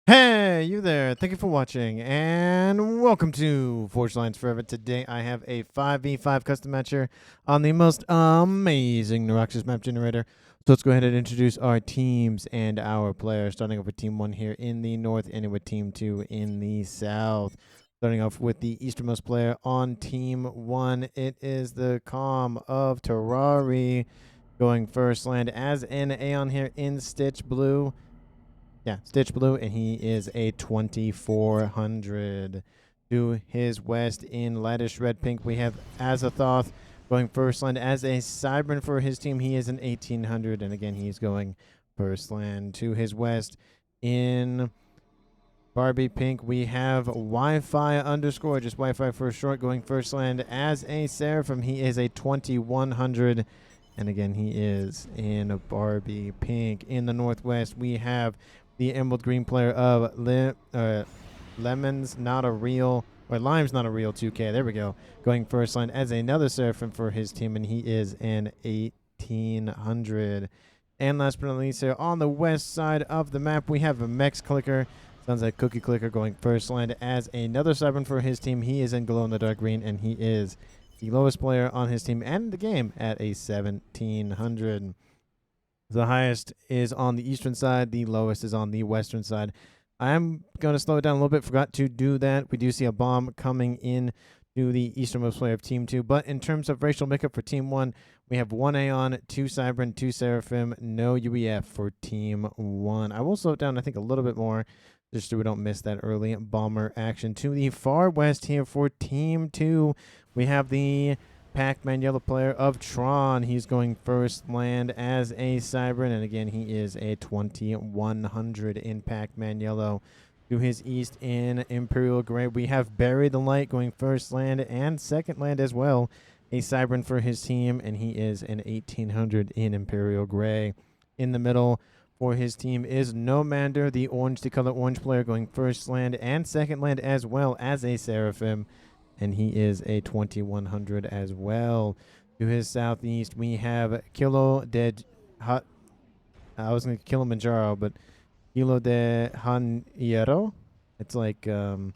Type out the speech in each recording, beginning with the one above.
Hey, you there. Thank you for watching, and welcome to Forge Lines Forever. Today, I have a 5v5 custom matcher on the most amazing Neuroxus map generator. So let's go ahead and introduce our teams and our players, starting off with Team 1 here in the north, ending with Team 2 in the south. Starting off with the easternmost player on Team 1, it is the Calm of Terrari going first land as an Aeon here in Stitch Blue. Yeah, Stitch Blue, and he is a 2400. To his west in Laddish Red Pink, we have Azathoth going first land as a Cybran for his team. He is an 1800, and again, he's going first land. To his west in Barbie Pink, we have Wi-Fi underscore, just Wi-Fi for short, going first land as a Seraphim. He is a 2100. And again, he is in Barbie Pink. In the northwest, we have the Emerald Green player of Lemon's Not a Real, or Lime's Not a Real 2K. There we go. Going first line as another Seraphim for his team, and he is an 1800. And last but not least, here on the west side of the map, we have a Mechs clicker. Sounds like Cookie Clicker going first line as another Cybran for his team. He is in Glow in the Dark Green, and he is the lowest player on his team and the game at a 1700. The highest is on the eastern side. The lowest is on the western side. I'm going to slow it down a little bit. Forgot to do that. We do see a bomb coming in to the easternmost player of Team 2. But in terms of racial makeup for Team 1, we have 1 Aeon, 2 Cybran, 2 Seraphim, no UEF for Team 1. I will slow it down, I think, a little bit more, just so we don't miss that early bomber action. To the far west here for Team 2, we have the Pac-Man yellow player of Tron. He's going first land as a Cybran, and again, he is a 2100 in Pac-Man yellow. To his east in Imperial Gray, we have Bury the Light going first land and second land as well. A Cybran for his team, and he is an 1800 in Imperial Gray. In the middle for his team is Nomander, the color orange player going first land and second land as well as a Seraphim, and he is a 2100 as well. To his southeast, we have I was going to Kilimanjaro, but Kilo de Janeiro. It's like Rio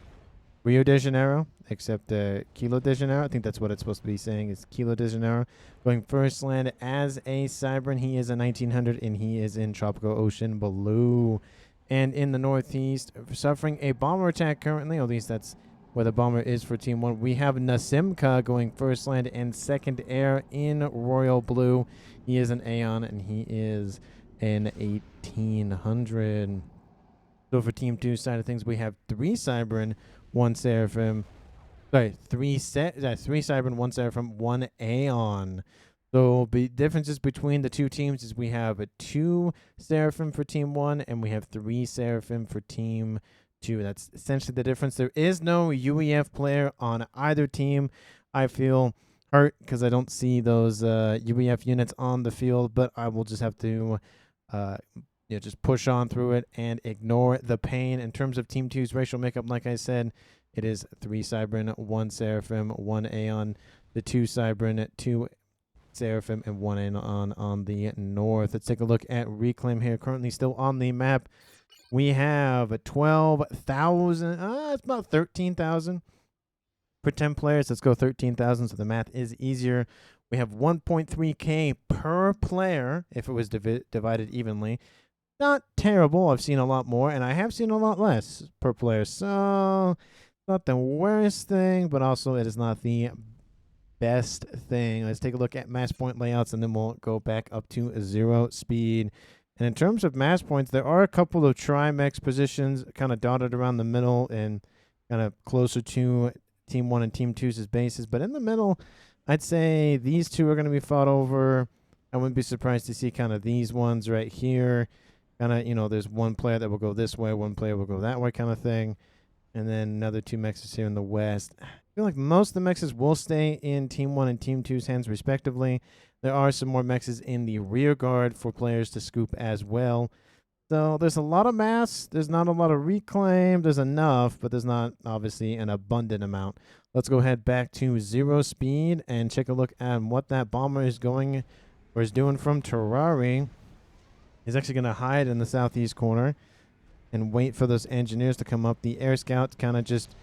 de Janeiro, except Kilo de Janeiro. I think that's what it's supposed to be saying, is Kilo de Janeiro. Going first land as a Cybran. He is a 1900, and he is in Tropical Ocean Blue. And in the northeast, suffering a bomber attack currently, or at least that's where the bomber is for Team 1. We have Nasimka going first land and second air in Royal Blue. He is an Aeon, and he is an 1800. So for Team 2 side of things, we have 3 Cybran, 1 Seraphim. Sorry, 3 Cybran, 1 Seraphim, 1 Aeon. So the differences between the two teams is we have a 2 Seraphim for Team 1, and we have 3 Seraphim for Team 2. That's essentially the difference. There is no UEF player on either team. I feel hurt because I don't see those UEF units on the field, but I will just have to just push on through it and ignore the pain. In terms of Team 2's racial makeup, like I said, it is 3 Cybran, 1 Seraphim, 1 Aeon, the 2 Cybran, 2 Seraphim, and 1 Aeon on the north. Let's take a look at Reclaim here. Currently still on the map. We have 12,000. It's about 13,000 for 10 players. Let's go 13,000 so the math is easier. We have 1.3K per player if it was divided evenly. Not terrible. I've seen a lot more, and I have seen a lot less per player. So, not the worst thing, but also it is not the best thing. Let's take a look at mass point layouts, and then we'll go back up to 0 speed. And in terms of mass points, there are a couple of Tri-Mechs positions kind of dotted around the middle and kind of closer to Team 1 and Team 2's bases. But in the middle, I'd say these two are going to be fought over. I wouldn't be surprised to see kind of these ones right here. Kind of, there's one player that will go this way, one player will go that way kind of thing. And then another 2 Mechs here in the west. I feel like most of the Mechs will stay in Team 1 and Team 2's hands respectively. There are some more Mechs in the rear guard for players to scoop as well. So there's a lot of mass. There's not a lot of reclaim. There's enough, but there's not obviously an abundant amount. Let's go ahead back to 0 speed and take a look at what that bomber is doing from Terrari. He's actually going to hide in the southeast corner. and wait for those engineers to come up. The air scout kind of just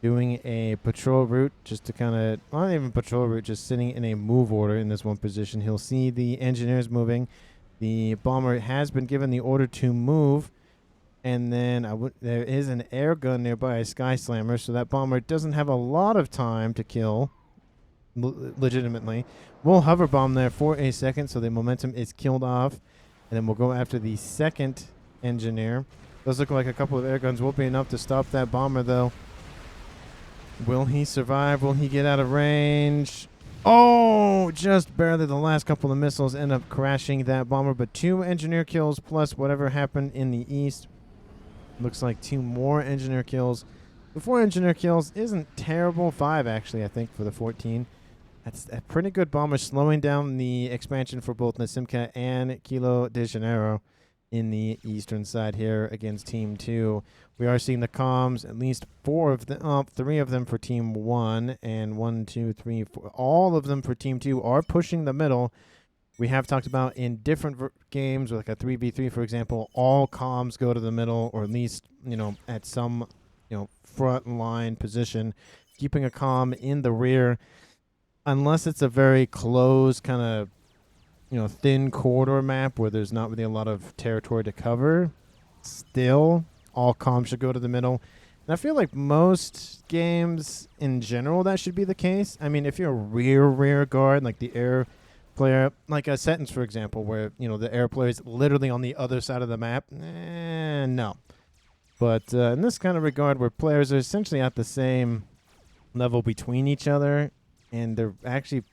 doing a patrol route, just to kind of, not even patrol route, just sitting in a move order in this one position. He'll see the engineers moving. The bomber has been given the order to move, and then there is an air gun nearby, a Sky Slammer, so that bomber doesn't have a lot of time to kill, legitimately. We'll hover bomb there for a second, so the momentum is killed off, and then we'll go after the second engineer. Does look like a couple of air guns will be enough to stop that bomber, though. Will he survive? Will he get out of range? Oh, just barely. The last couple of missiles end up crashing that bomber, but 2 engineer kills plus whatever happened in the east. Looks like 2 more engineer kills. The 4 engineer kills isn't terrible. 5, actually, I think, for the 14. That's a pretty good bomber, slowing down the expansion for both Nasimka and Kilo de Janeiro in the eastern side here against Team 2. We are seeing the comms, at least 4 of them, 3 of them for Team 1, and 1, 2, 3, 4. All of them for Team 2 are pushing the middle. We have talked about in different games, like a 3v3, for example, all comms go to the middle, or at least, at some, front line position, keeping a comm in the rear, unless it's a very close kind of, thin corridor map where there's not really a lot of territory to cover. Still, all comms should go to the middle. And I feel like most games in general that should be the case. I mean, if you're a rear guard, like the air player, like a sentence, for example, where, the air player is literally on the other side of the map, no. But in this kind of regard where players are essentially at the same level between each other, and they're actually,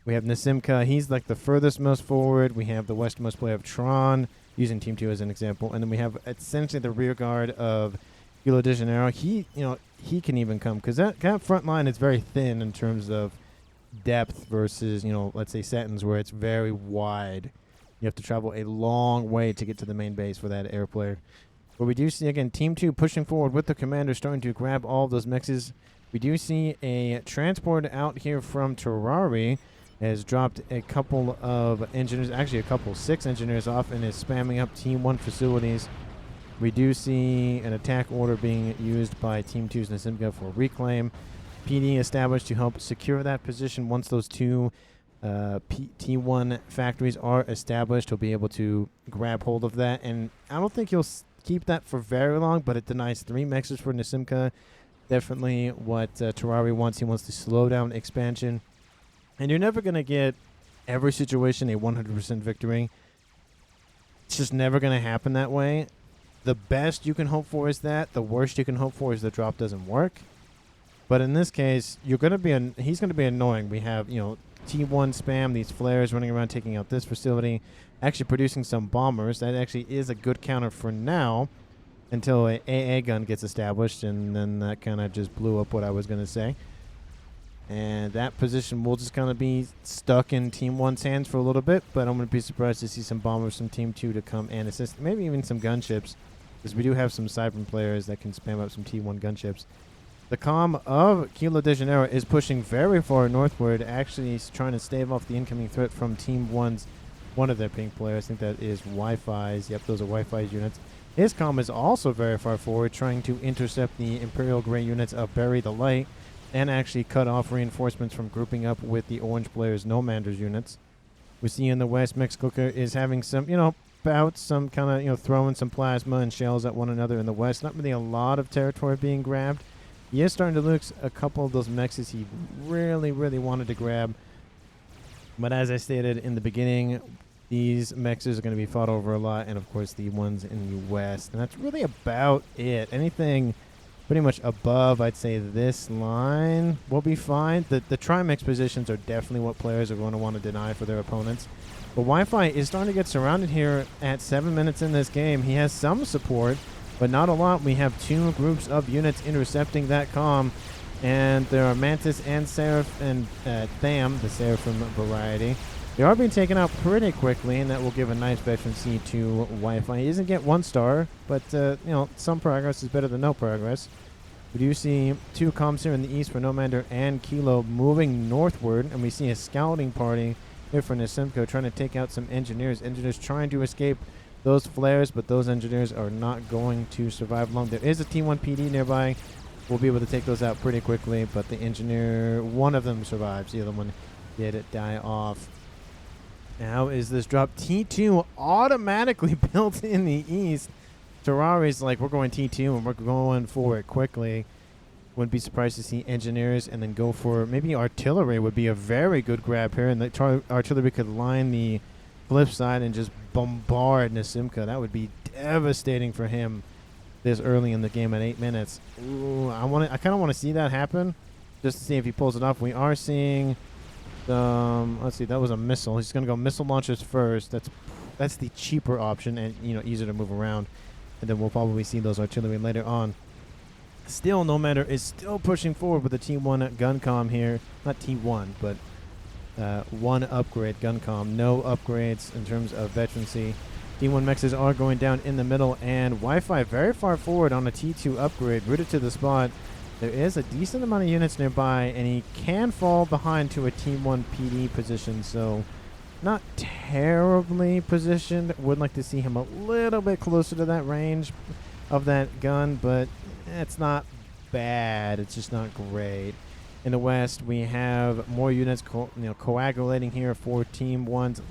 we have Nasimka. He's like the furthest most forward. We have the westmost player of Tron, using Team 2 as an example. And then we have essentially the rear guard of Kilo de Janeiro. He can even come, because that front line is very thin in terms of depth versus, let's say Satins, where it's very wide. You have to travel a long way to get to the main base for that air player. But we do see, again, Team 2 pushing forward with the commander, starting to grab all of those mexes. We do see a transport out here from Terrari, has dropped a couple of engineers, actually 6 engineers off, and is spamming up Team 1 facilities. We do see an attack order being used by Team 2's Nasimka for reclaim. PD established to help secure that position. Once those 2 T1 factories are established, he'll be able to grab hold of that. And I don't think he'll keep that for very long, but it denies 3 mexes for Nasimka. Definitely what Terrari wants. He wants to slow down expansion. And you're never going to get every situation a 100% victory. It's just never going to happen that way. The best you can hope for is that. The worst you can hope for is the drop doesn't work. But in this case, he's going to be annoying. We have, T1 spam, these flares running around taking out this facility, actually producing some bombers. That actually is a good counter for now until a AA gun gets established, and then that kind of just blew up what I was going to say. And that position will just kind of be stuck in Team 1's hands for a little bit, but I'm going to be surprised to see some bombers from Team 2 to come and assist, maybe even some gunships, because we do have some Cybern players that can spam up some T1 gunships. The comm of Kilo de Janeiro is pushing very far northward, actually trying to stave off the incoming threat from Team 1's, one of their pink players. I think that is Wi-Fi's. Yep, those are Wi-Fi's units. His comm is also very far forward, trying to intercept the Imperial Grey units of Bury the Light, and actually cut off reinforcements from grouping up with the orange players' Nomander's units. We see in the west, Mexico is having some, bouts, some kind of, throwing some plasma and shells at one another in the west. Not really a lot of territory being grabbed. He is starting to lose a couple of those mexes he really, really wanted to grab. But as I stated in the beginning, these mexes are going to be fought over a lot, and of course the ones in the west. And that's really about it. Anything pretty much above, I'd say, this line will be fine. The Trimex positions are definitely what players are going to want to deny for their opponents. But Wi-Fi is starting to get surrounded here at 7 minutes in this game. He has some support, but not a lot. We have 2 groups of units intercepting that comm, and there are Mantis and Seraph and Tham, the Seraphim variety. They are being taken out pretty quickly, and that will give a nice veterancy to Wi-Fi. He doesn't get 1 star, but some progress is better than no progress. We do see 2 comms here in the east for Nomander and Kilo moving northward, and we see a scouting party here for Nasimko trying to take out some engineers. Engineers trying to escape those flares, but those engineers are not going to survive long. There is a T1 PD nearby. We'll be able to take those out pretty quickly, but the engineer, one of them survives. The other one did die off. Now is this drop T2 automatically built in the east. Terrari's like, we're going T2 and we're going for it quickly. Wouldn't be surprised to see engineers and then go for maybe artillery would be a very good grab here. And the artillery could line the flip side and just bombard Nasimka. That would be devastating for him this early in the game at 8 minutes. Ooh, I kind of want to see that happen just to see if he pulls it off. We are seeing let's see, that was a missile. He's going to go missile launchers first. That's the cheaper option and, you know, easier to move around. And then we'll probably see those artillery later on. Still, Nomander is still pushing forward with the T1 gun comm here. Not T1, but one upgrade gun comm. No upgrades in terms of veterancy. T1 Mechs are going down in the middle, and Wi-Fi very far forward on a T2 upgrade, rooted to the spot. There is a decent amount of units nearby, and he can fall behind to a T1 PD position, so not terribly positioned. Would like to see him a little bit closer to that range of that gun, but it's not bad. It's just not great. In the west, we have more units coagulating here for Team 1's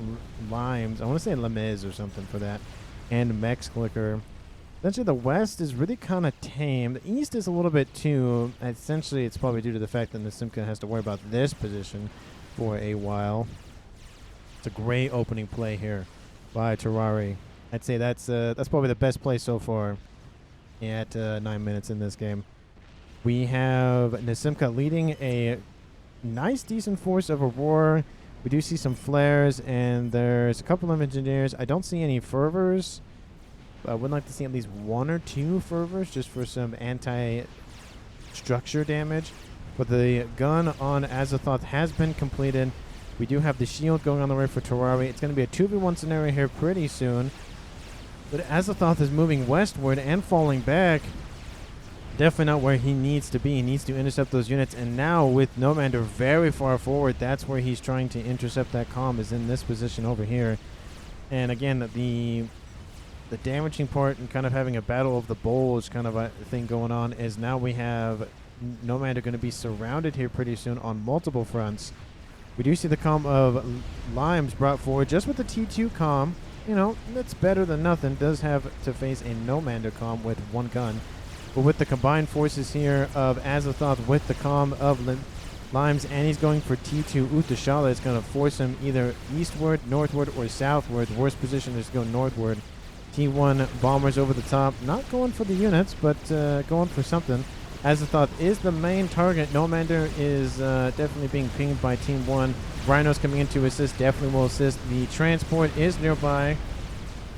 Limes. I want to say Lemiz or something for that. And Mechs Clicker. Essentially, the west is really kind of tame. The east is a little bit too. Essentially, it's probably due to the fact that Nasimka has to worry about this position for a while. It's a great opening play here by Terrari. I'd say that's probably the best play so far at 9 minutes in this game. We have Nasimka leading a nice, decent force of Aurora. We do see some flares, and there's a couple of engineers. I don't see any fervors. I would like to see at least 1 or 2 fervors just for some anti-structure damage. But the gun on Azathoth has been completed. We do have the shield going on the way for Terrari. It's going to be a 2v1 scenario here pretty soon. But Azathoth is moving westward and falling back. Definitely not where he needs to be. He needs to intercept those units. And now with Nomander very far forward, that's where he's trying to intercept that comm, is in this position over here. And again, the damaging part and kind of having a battle of the bulge kind of a thing going on is now we have Nomander going to be surrounded here pretty soon on multiple fronts. We do see the comm of Limes brought forward just with the T2 comm. You know, that's better than nothing. Does have to face a Nomander comm with 1 gun. But with the combined forces here of Azathoth with the comm of Limes, and he's going for T2 Utashala, it's going to force him either eastward, northward, or southward. The worst position is to go northward. T1 bombers over the top, not going for the units, but going for something. Azathoth is the main target. Nomander is definitely being pinged by Team 1. Rhino's coming in to assist, definitely will assist. The transport is nearby.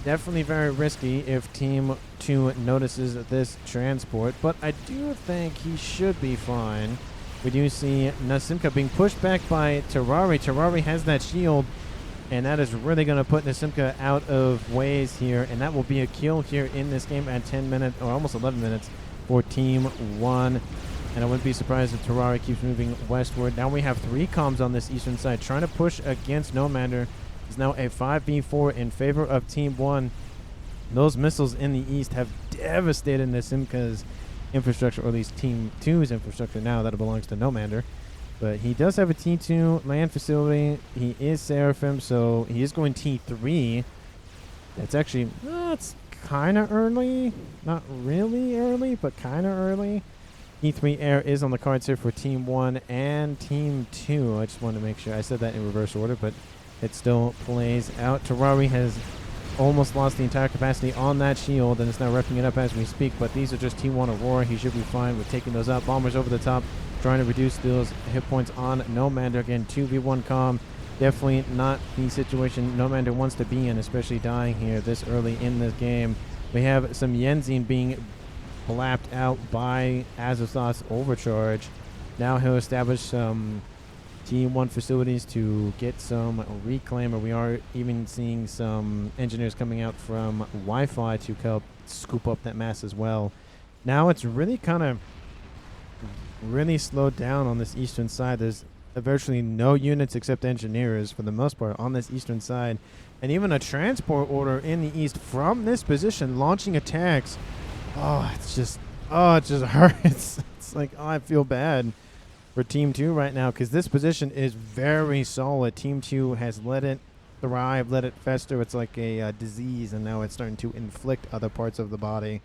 Definitely very risky if Team 2 notices this transport, but I do think he should be fine. We do see Nasimka being pushed back by Terrari. Terrari has that shield, and that is really going to put Nasimka out of ways here, and that will be a kill here in this game at 10 minutes, or almost 11 minutes, for Team 1. And I wouldn't be surprised if Terrari keeps moving westward. Now we have 3 comms on this eastern side trying to push against Nomander. It's now a 5v4 in favor of Team 1. Those missiles in the east have devastated Nasimka's infrastructure, or at least Team 2's infrastructure now that it belongs to Nomander. But he does have a T2 land facility. He is Seraphim, so he is going T3. That's actually, it's kind of early. Not really early, but kind of early. T3 air is on the cards here for Team 1 and Team 2. I just wanted to make sure I said that in reverse order, but it still plays out. Terrari has almost lost the entire capacity on that shield, and it's now repping it up as we speak, but these are just T1 Aurora. He should be fine with taking those out. Bombers over the top, trying to reduce those hit points on Nomander. Again, 2v1 comm. Definitely not the situation Nomander wants to be in, especially dying here this early in this game. We have some Yenzine being blapped out by Azathoth's overcharge. Now he'll establish some T1 facilities to get some reclaim, or we are even seeing some engineers coming out from Wi-Fi to help scoop up that mass as well. Now it's really kind of really slowed down on this eastern side. There's virtually no units except engineers for the most part on this eastern side. and even a transport order in the east from this position, launching attacks. Oh, it just hurts. It's like, oh, I feel bad for Team 2 right now because this position is very solid. Team 2 has let it thrive, let it fester. It's like a disease, and now it's starting to inflict other parts of the body.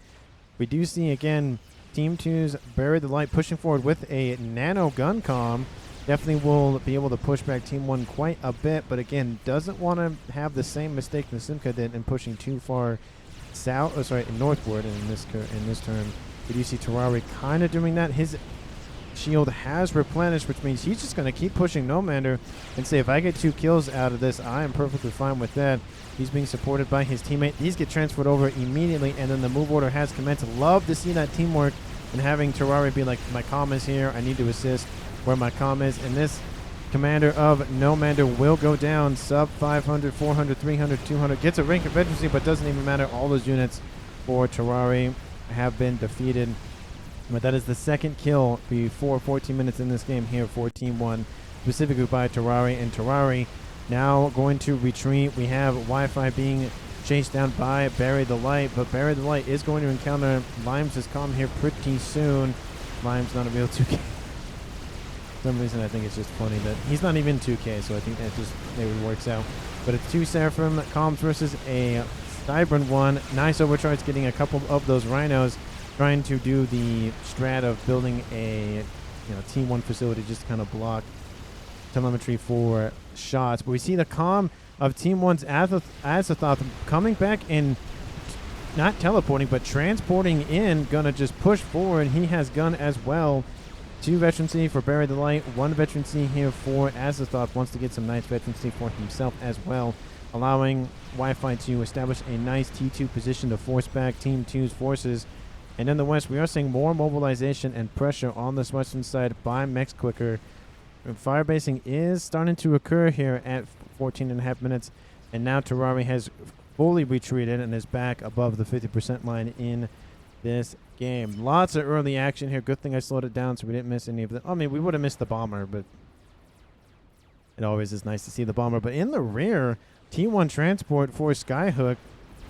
We do see, again, Team 2's Bury the Light pushing forward with a nano gun comm. Definitely will be able to push back Team 1 quite a bit, but again, doesn't want to have the same mistake that Simca did in pushing too far northward in this turn. We do see Terrari kind of doing that. His shield has replenished, which means he's just going to keep pushing Nomander and say, if I get 2 kills out of this, I am perfectly fine with that. He's being supported by his teammate. These get transferred over immediately, and then the move order has commenced. Love to see that teamwork and having Terrari be like, my comm is here, I need to assist where my comm is, and this commander of Nomander will go down. Sub 500, 400, 300, 200, gets a rank of veterancy, but doesn't even matter. All those units for Terrari have been defeated. But that is the second kill before 14 minutes in this game here for Team 1, specifically by Terrari. And Terrari now going to retreat. We have Wi-Fi being chased down by Bury the Light, but Bury the Light is going to encounter Limes' comm here pretty soon. Limes not a real 2K. For some reason I think it's just funny that he's not even 2K, so I think that just maybe works out. But it's 2 Seraphim comms versus a Stybran 1. Nice overcharge, getting a couple of those rhinos, trying to do the strat of building a Team 1 facility just to kind of block telemetry for shots. But we see the comm of Team 1's Azathoth coming back and not teleporting, but transporting in, gonna just push forward. He has gun as well. 2 veterancy for Bury the Light, 1 veterancy here for Azathoth. Wants to get some nice veterancy for himself as well, allowing Wi-Fi to establish a nice T2 position to force back Team 2's forces. And in the west, we are seeing more mobilization and pressure on this western side by Mechs Quicker. And firebasing is starting to occur here at 14.5 minutes. And now Terrari has fully retreated and is back above the 50% line in this game. Lots of early action here. Good thing I slowed it down so we didn't miss any of the... I mean, we would have missed the bomber, but it always is nice to see the bomber. But in the rear, T1 transport for Skyhook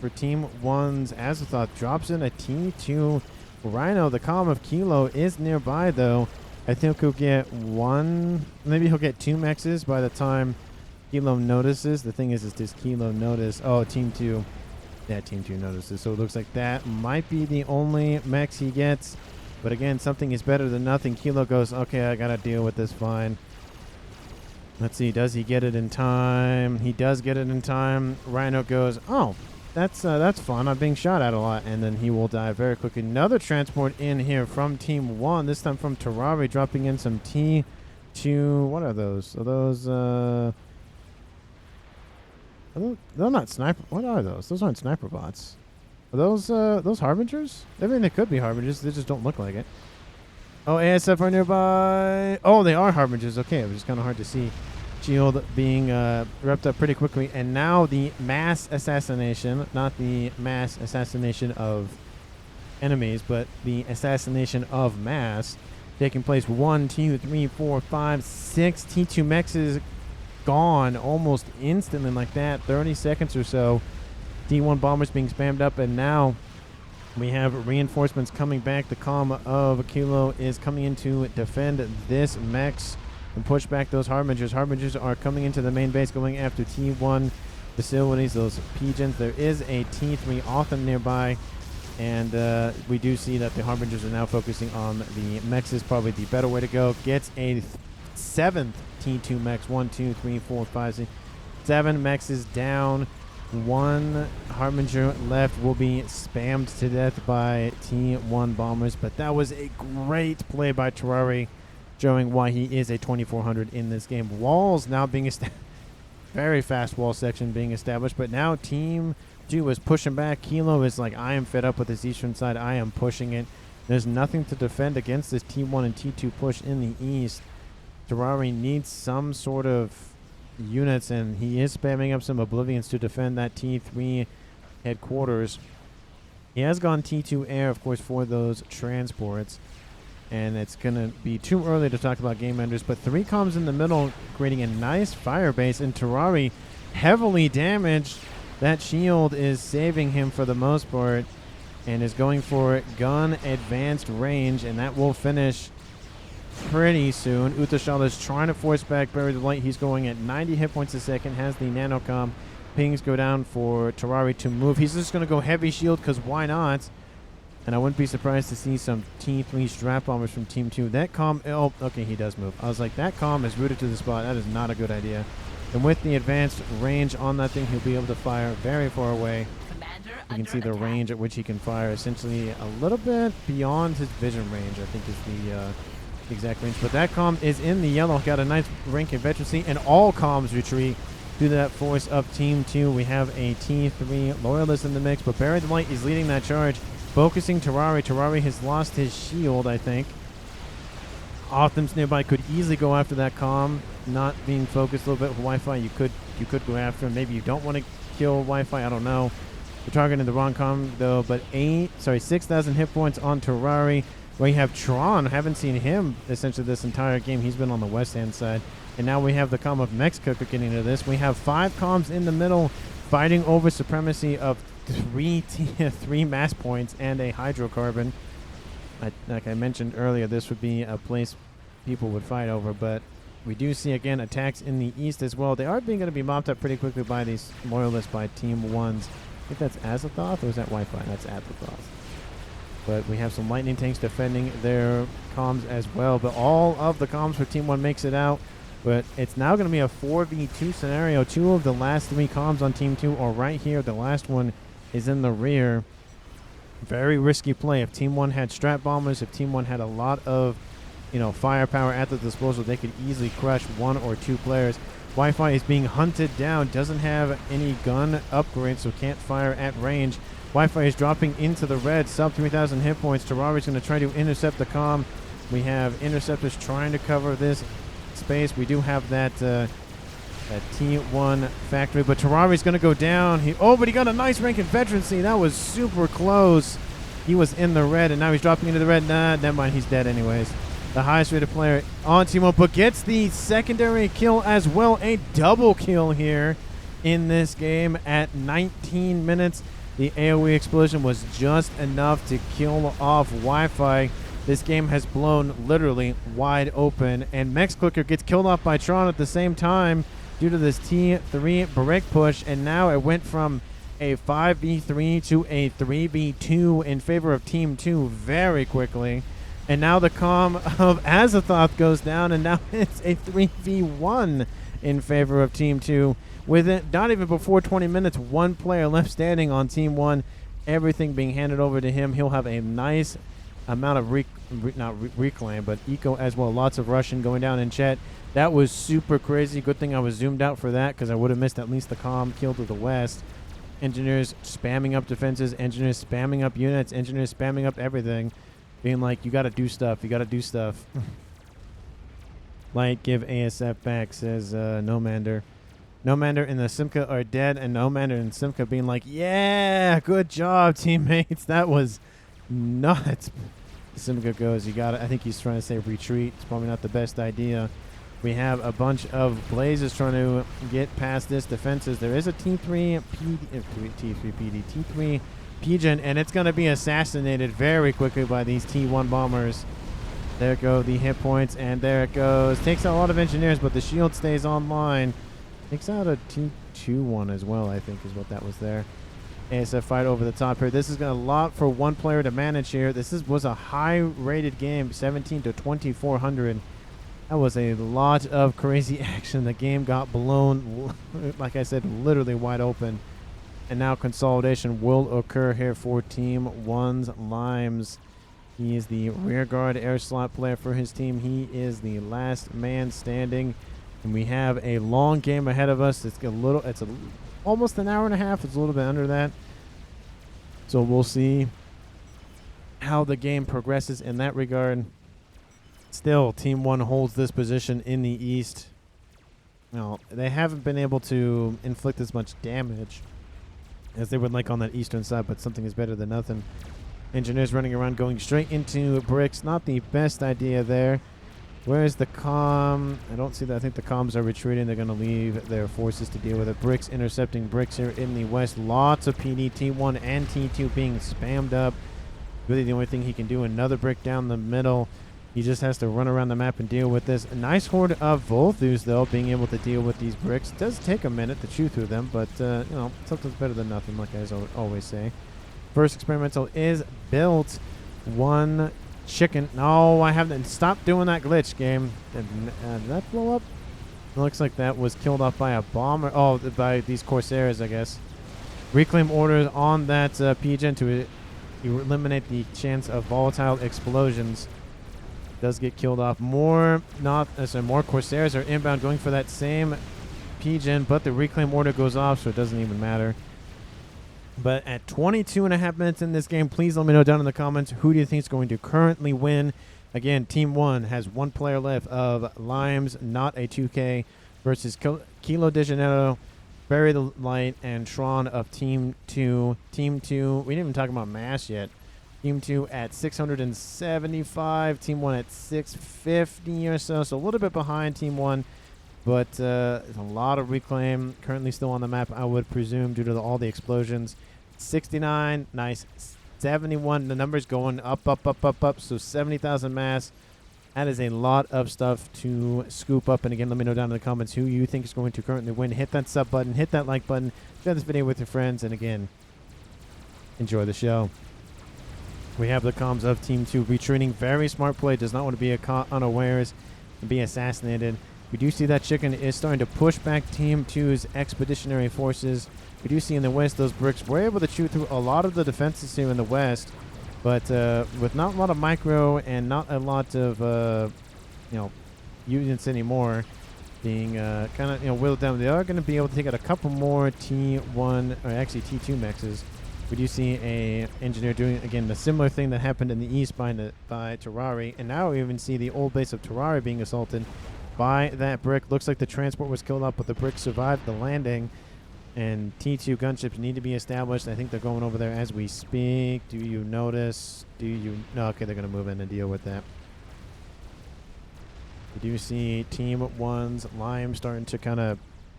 for Team 1's Azathoth drops in a T2 Rhino. The column of Kilo is nearby, though. I think he'll get 1... Maybe he'll get 2 mexes by the time Kilo notices. The thing is does Kilo notice? Oh, Team 2. Yeah, Team 2 notices. So it looks like that might be the only mechs he gets. But again, something is better than nothing. Kilo goes, okay, I got to deal with this fine. Let's see, does he get it in time? He does get it in time. Rhino goes, oh, that's fun. I'm being shot at a lot. And then he will die very quickly. Another transport in here from Team 1. This time from Terrari, dropping in some T2. What are those? Are those... They're not sniper. What are those? Those aren't sniper bots. Are those harbingers? I mean, they could be harbingers. They just don't look like it. Oh, ASF are nearby. Oh, they are harbingers. Okay, it was just kind of hard to see. Shield being repped up pretty quickly, and now the mass assassination, not the mass assassination of enemies, but the assassination of mass, taking place. 1, 2, 3, 4, 5, 6 T2 mechs is gone almost instantly like that. 30 seconds or so. T1 bombers being spammed up, and now we have reinforcements coming back. The comm of Kilo is coming in to defend this mechs and push back those harbingers. Harbingers are coming into the main base, going after T1 facilities, those pigeons. There is a T3 Autumn nearby, and we do see that the harbingers are now focusing on the mechs. Is probably the better way to go. Gets a 7th T2 mechs. 1, 2, 3, 4, 5, 6, 7 mechs is down. 1 harbinger left, will be spammed to death by T1 bombers. But that was a great play by Terrari, showing why he is a 2400 in this game. Walls now being established. Very fast wall section being established. But now Team 2 is pushing back. Kilo is like, I am fed up with this eastern side. I am pushing it. There's nothing to defend against this T1 and T2 push in the east. Terrari needs some sort of units, and he is spamming up some Oblivions to defend that T3 headquarters. He has gone T2 air, of course, for those transports, and it's going to be too early to talk about game enders, but 3 comms in the middle, creating a nice fire base, and Terrari heavily damaged. That shield is saving him for the most part, and is going for gun advanced range, and that will finish pretty soon. Utashal is trying to force back Bury the Light. He's going at 90 hit points a second, has the nanocom. Pings go down for Terrari to move. He's just going to go heavy shield because why not? And I wouldn't be surprised to see some T3 strap bombers from Team 2. That comm, oh, okay, he does move. I was like, that comm is rooted to the spot. That is not a good idea. And with the advanced range on that thing, he'll be able to fire very far away. You can see the range at which he can fire, essentially a little bit beyond his vision range, I think is the exact range. But that comm is in the yellow. Got a nice rank in veterancy, and all comms retreat through that force of Team 2. We have a T3 Loyalist in the mix, but Bury the Light is leading that charge. Focusing Terrari. Terrari has lost his shield, I think. Optimus nearby could easily go after that comm. Not being focused a little bit with Wi-Fi, you could go after him. Maybe you don't want to kill Wi-Fi. I don't know. We're targeting the wrong comm though. But 6,000 hit points on Terrari. We have Tron. Haven't seen him essentially this entire game. He's been on the west-hand side. And now we have the comm of Mexico getting into this. We have 5 comms in the middle fighting over supremacy of 3 mass points and a hydrocarbon. Like I mentioned earlier, this would be a place people would fight over, but we do see again attacks in the east as well. They are going to be mopped up pretty quickly by these loyalists by Team 1s. I think that's Azathoth, or is that Wi-Fi? That's Azathoth. But we have some lightning tanks defending their comms as well. But all of the comms for Team 1 makes it out. But it's now going to be a 4v2 scenario. 2 of the last 3 comms on Team 2 are right here. The last one is in the rear. Very risky play. If Team 1 had strat bombers, if Team 1 had a lot of, firepower at the disposal, they could easily crush 1 or 2 players. Wi-Fi is being hunted down, doesn't have any gun upgrades, so can't fire at range. Wi-Fi is dropping into the red, sub 3,000 hit points. Terrari's going to try to intercept the comm. We have interceptors trying to cover this space. We do have that T1 factory, but Terrari's going to go down. But he got a nice rank in veterancy. That was super close. He was in the red, and now he's dropping into the red. Nah, never mind. He's dead anyways. The highest rated player on Team 1, but gets the secondary kill as well. A double kill here in this game at 19 minutes. The AoE explosion was just enough to kill off Wi-Fi. This game has blown literally wide open, and Mechs Clicker gets killed off by Tron at the same time due to this T3 brick push, and now it went from a 5v3 to a 3v2 in favor of Team 2 very quickly. And now the comm of Azathoth goes down, and now it's a 3v1 in favor of Team 2. With it, not even before 20 minutes, 1 player left standing on Team 1. Everything being handed over to him. He'll have a nice amount of reclaim, but eco as well. Lots of Russian going down in chat. That was super crazy. Good thing I was zoomed out for that, because I would have missed at least the comm kill to the west. Engineers spamming up defenses. Engineers spamming up units. Engineers spamming up everything. Being like, you got to do stuff. You got to do stuff. Light, give ASF back, says Nomander. Nomander and the Simca are dead, and Nomander and Simca being like, yeah, good job, teammates. That was nuts. Simca goes, you got it. I think he's trying to say retreat. It's probably not the best idea. We have a bunch of blazes trying to get past this defenses. There is a T3 Pigeon, and it's going to be assassinated very quickly by these T1 bombers. There go the hit points, and there it goes. Takes out a lot of engineers, but the shield stays online. Takes out a T2 one as well, I think is what that was there. ASF fight over the top here. This is going to a lot for 1 player to manage here. This was a high-rated game, 17 to 2,400. That was a lot of crazy action. The game got blown, like I said, literally wide open. And now consolidation will occur here for Team 1's Limes. He is the rear guard air slot player for his team. He is the last man standing. And we have a long game ahead of us. It's almost an hour and a half. It's a little bit under that. So we'll see how the game progresses in that regard. Still, Team 1 holds this position in the east. Now, they haven't been able to inflict as much damage as they would like on that eastern side, but something is better than nothing. Engineers running around going straight into bricks. Not the best idea there. Where's the comm? I don't see that. I think the comms are retreating. They're going to leave their forces to deal with it. Bricks intercepting bricks here in the west. Lots of PD, T1 and T2 being spammed up. Really the only thing he can do. Another brick down the middle. He just has to run around the map and deal with this. A nice horde of Volthus, though, being able to deal with these bricks. It does take a minute to chew through them, but, you know, something's better than nothing, like I always say. First experimental is built. One chicken. No, I haven't. Stop doing that glitch, game. Did that blow up? It looks like that was killed off by a bomber. Oh, by these Corsairs, I guess. Reclaim orders on that PGen to eliminate the chance of volatile explosions. Does get killed off. More Corsairs are inbound going for that same PGen, but the reclaim order goes off, so it doesn't even matter. But at 22.5 minutes in this game, please let me know down in the comments who do you think is going to currently win. Again, Team 1 has one player left of Limes, not a 2K, versus Kilo de Janeiro, Bury the Light, and Tron of Team 2. Team 2, we didn't even talk about Mass yet. Team 2 at 675, Team 1 at 650 or so, so a little bit behind Team 1. But there's a lot of reclaim currently still on the map, I would presume, due to all the explosions. 69, nice. 71, the number's going up. So 70,000 mass. That is a lot of stuff to scoop up. And again, let me know down in the comments who you think is going to currently win. Hit that sub button, hit that like button, share this video with your friends, and again, enjoy the show. We have the comms of Team 2 retreating. Very smart play. Does not want to be unawares and be assassinated. We do see that chicken is starting to push back Team 2's expeditionary forces. We do see in the west those bricks were able to shoot through a lot of the defenses here in the west, but with not a lot of micro and not a lot of units anymore being kind of whittled down. They are going to be able to take out a couple more T1 or actually T2 mexes. We do see a engineer doing again the similar thing that happened in the east by Terrari, and now we even see the old base of Terrari being assaulted by that brick. Looks like the transport was killed off, but the brick survived the landing. And T2 gunships need to be established. I think they're going over there as we speak. Do you notice? No, okay, they're going to move in and deal with that. We do see Team 1's Lime starting to kind of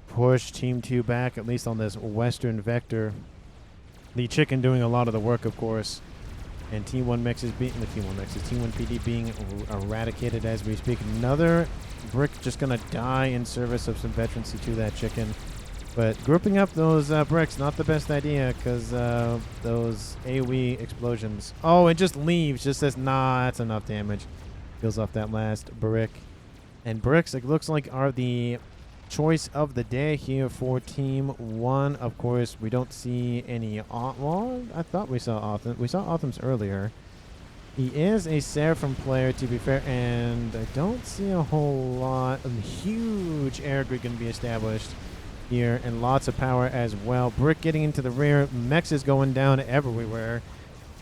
push Team 2 back, at least on this western vector. The chicken doing a lot of the work, of course. And T1 Mechs is being T1 PD being eradicated as we speak. Another brick just going to die in service of some veterancy to that chicken. But grouping up those bricks, not the best idea, because those AoE explosions. Oh, it just leaves. Just says, nah, that's enough damage. Kills off that last brick. And bricks, it looks like, are the choice of the day here for Team 1. Of course, we don't see any... well, I thought we saw Otham. We saw Otham's earlier. He is a Seraphim player, to be fair, and I don't see a whole lot. A huge air grid going to be established here, and lots of power as well. Brick getting into the rear. Mechs is going down everywhere.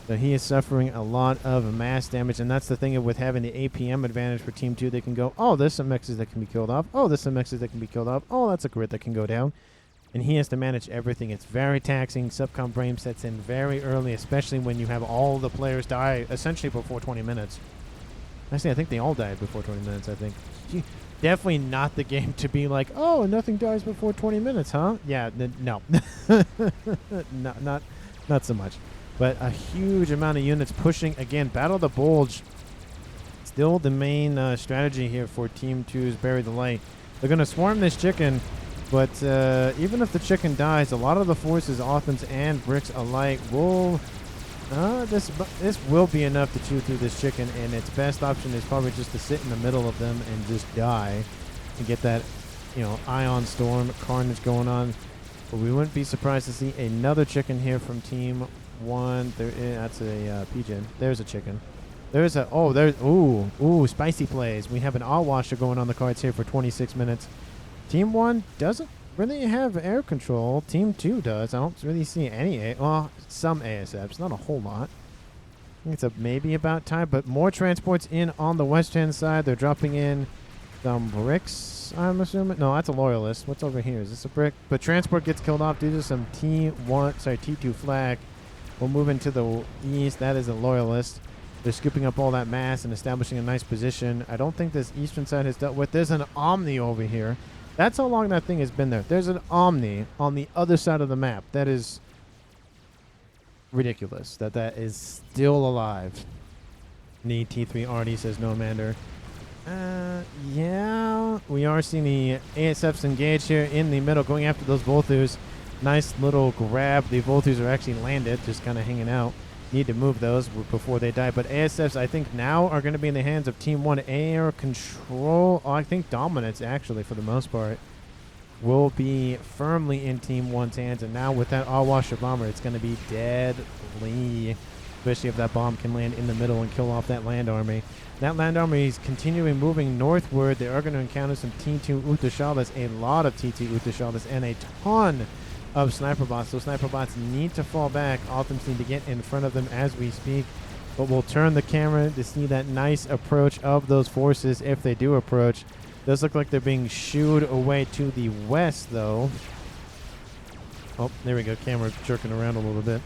So he is suffering a lot of mass damage, and that's the thing with having the APM advantage for Team 2. They can go, oh, there's some mexes that can be killed off. Oh, there's some mexes that can be killed off. Oh, that's a grid that can go down. And he has to manage everything. It's very taxing. Subcom brain sets in very early, especially when you have all the players die essentially before 20 minutes. Actually, I think they all died before 20 minutes, I think. Definitely not the game to be like, oh, nothing dies before 20 minutes, huh? Yeah, no. not so much. But a huge amount of units pushing. Again, Battle the Bulge. Still the main strategy here for Team 2's Bury the Light. They're going to swarm this chicken, but even if the chicken dies, a lot of the forces, Othams and Bricks alike, will... this will be enough to chew through this chicken, and its best option is probably just to sit in the middle of them and just die and get that, ion storm carnage going on. But we wouldn't be surprised to see another chicken here from Team 1. That's a pigeon. There's a chicken. Ooh, spicy plays. We have an all washer going on the cards here for 26 minutes. Team 1 doesn't really have air control. Team 2 does. I don't really see any some ASFs, not a whole lot. I think it's maybe about time, but more transports in on the west-hand side. They're dropping in some bricks, I'm assuming. No, that's a loyalist. What's over here? Is this a brick? But transport gets killed off due to some T2 flag. We'll move into the east. That is a loyalist. They're scooping up all that mass and establishing a nice position. I don't think this eastern side has dealt with. There's an Omni over here. That's how long that thing has been there. There's an Omni on the other side of the map. That is ridiculous that that is still alive. Need T3 Artie, says Nomander. Yeah, we are seeing the ASFs engaged here in the middle, going after those Volthus. Nice little grab. The Volthus are actually landed, just kind of hanging out. Need to move those before they die. But ASFs, I think, now are going to be in the hands of Team 1. Air control, I think dominance, actually, for the most part, will be firmly in Team 1's hands. And now with that all-washer bomber, it's going to be deadly, especially if that bomb can land in the middle and kill off that land army. That land army is continuing moving northward. They are going to encounter some T2 Utashalas, a lot of T2 Utashalas, and a ton of sniper bots. So sniper bots need to fall back. Offense need to get in front of them as we speak. But we'll turn the camera to see that nice approach of those forces if they do approach. Does look like they're being shooed away to the west, though. Oh, there we go. Camera jerking around a little bit.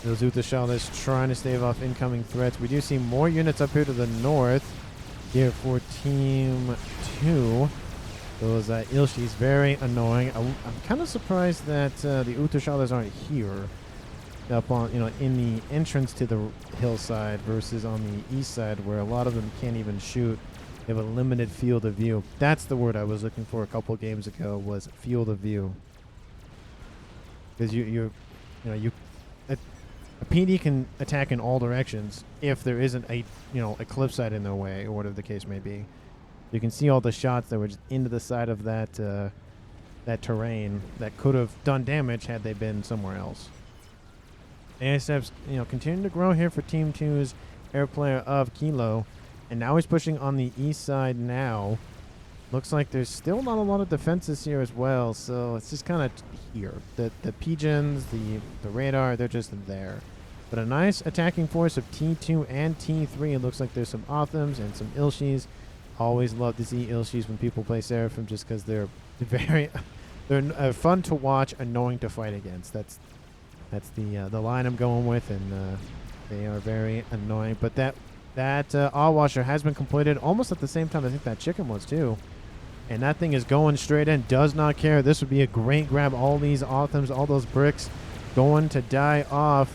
Those Utashalas trying to stave off incoming threats. We do see more units up here to the north here for Team 2. Those Ilshis, very annoying. I'm kind of surprised that the Utashalas aren't here, up on, in the entrance to the hillside versus on the east side, where a lot of them can't even shoot. They have a limited field of view. That's the word I was looking for a couple games ago, was field of view. Because a PD can attack in all directions if there isn't a cliff side in their way, or whatever the case may be. You can see all the shots that were just into the side of that that terrain that could have done damage had they been somewhere else. ASF's continuing to grow here for Team 2's air player of Kilo, and now he's pushing on the east side now. Looks like there's still not a lot of defenses here as well, so it's just kind of here. The pigeons, the radar, they're just there. But a nice attacking force of T2 and T3. It looks like there's some Othams and some Ilshis. Always love to see Ilshis when people play Seraphim, just because they're they're fun to watch, annoying to fight against. That's the line I'm going with, and they are very annoying. But that all-washer has been completed almost at the same time I think that chicken was too. And that thing is going straight in, does not care. This would be a great grab. All these Othams, all those bricks going to die off.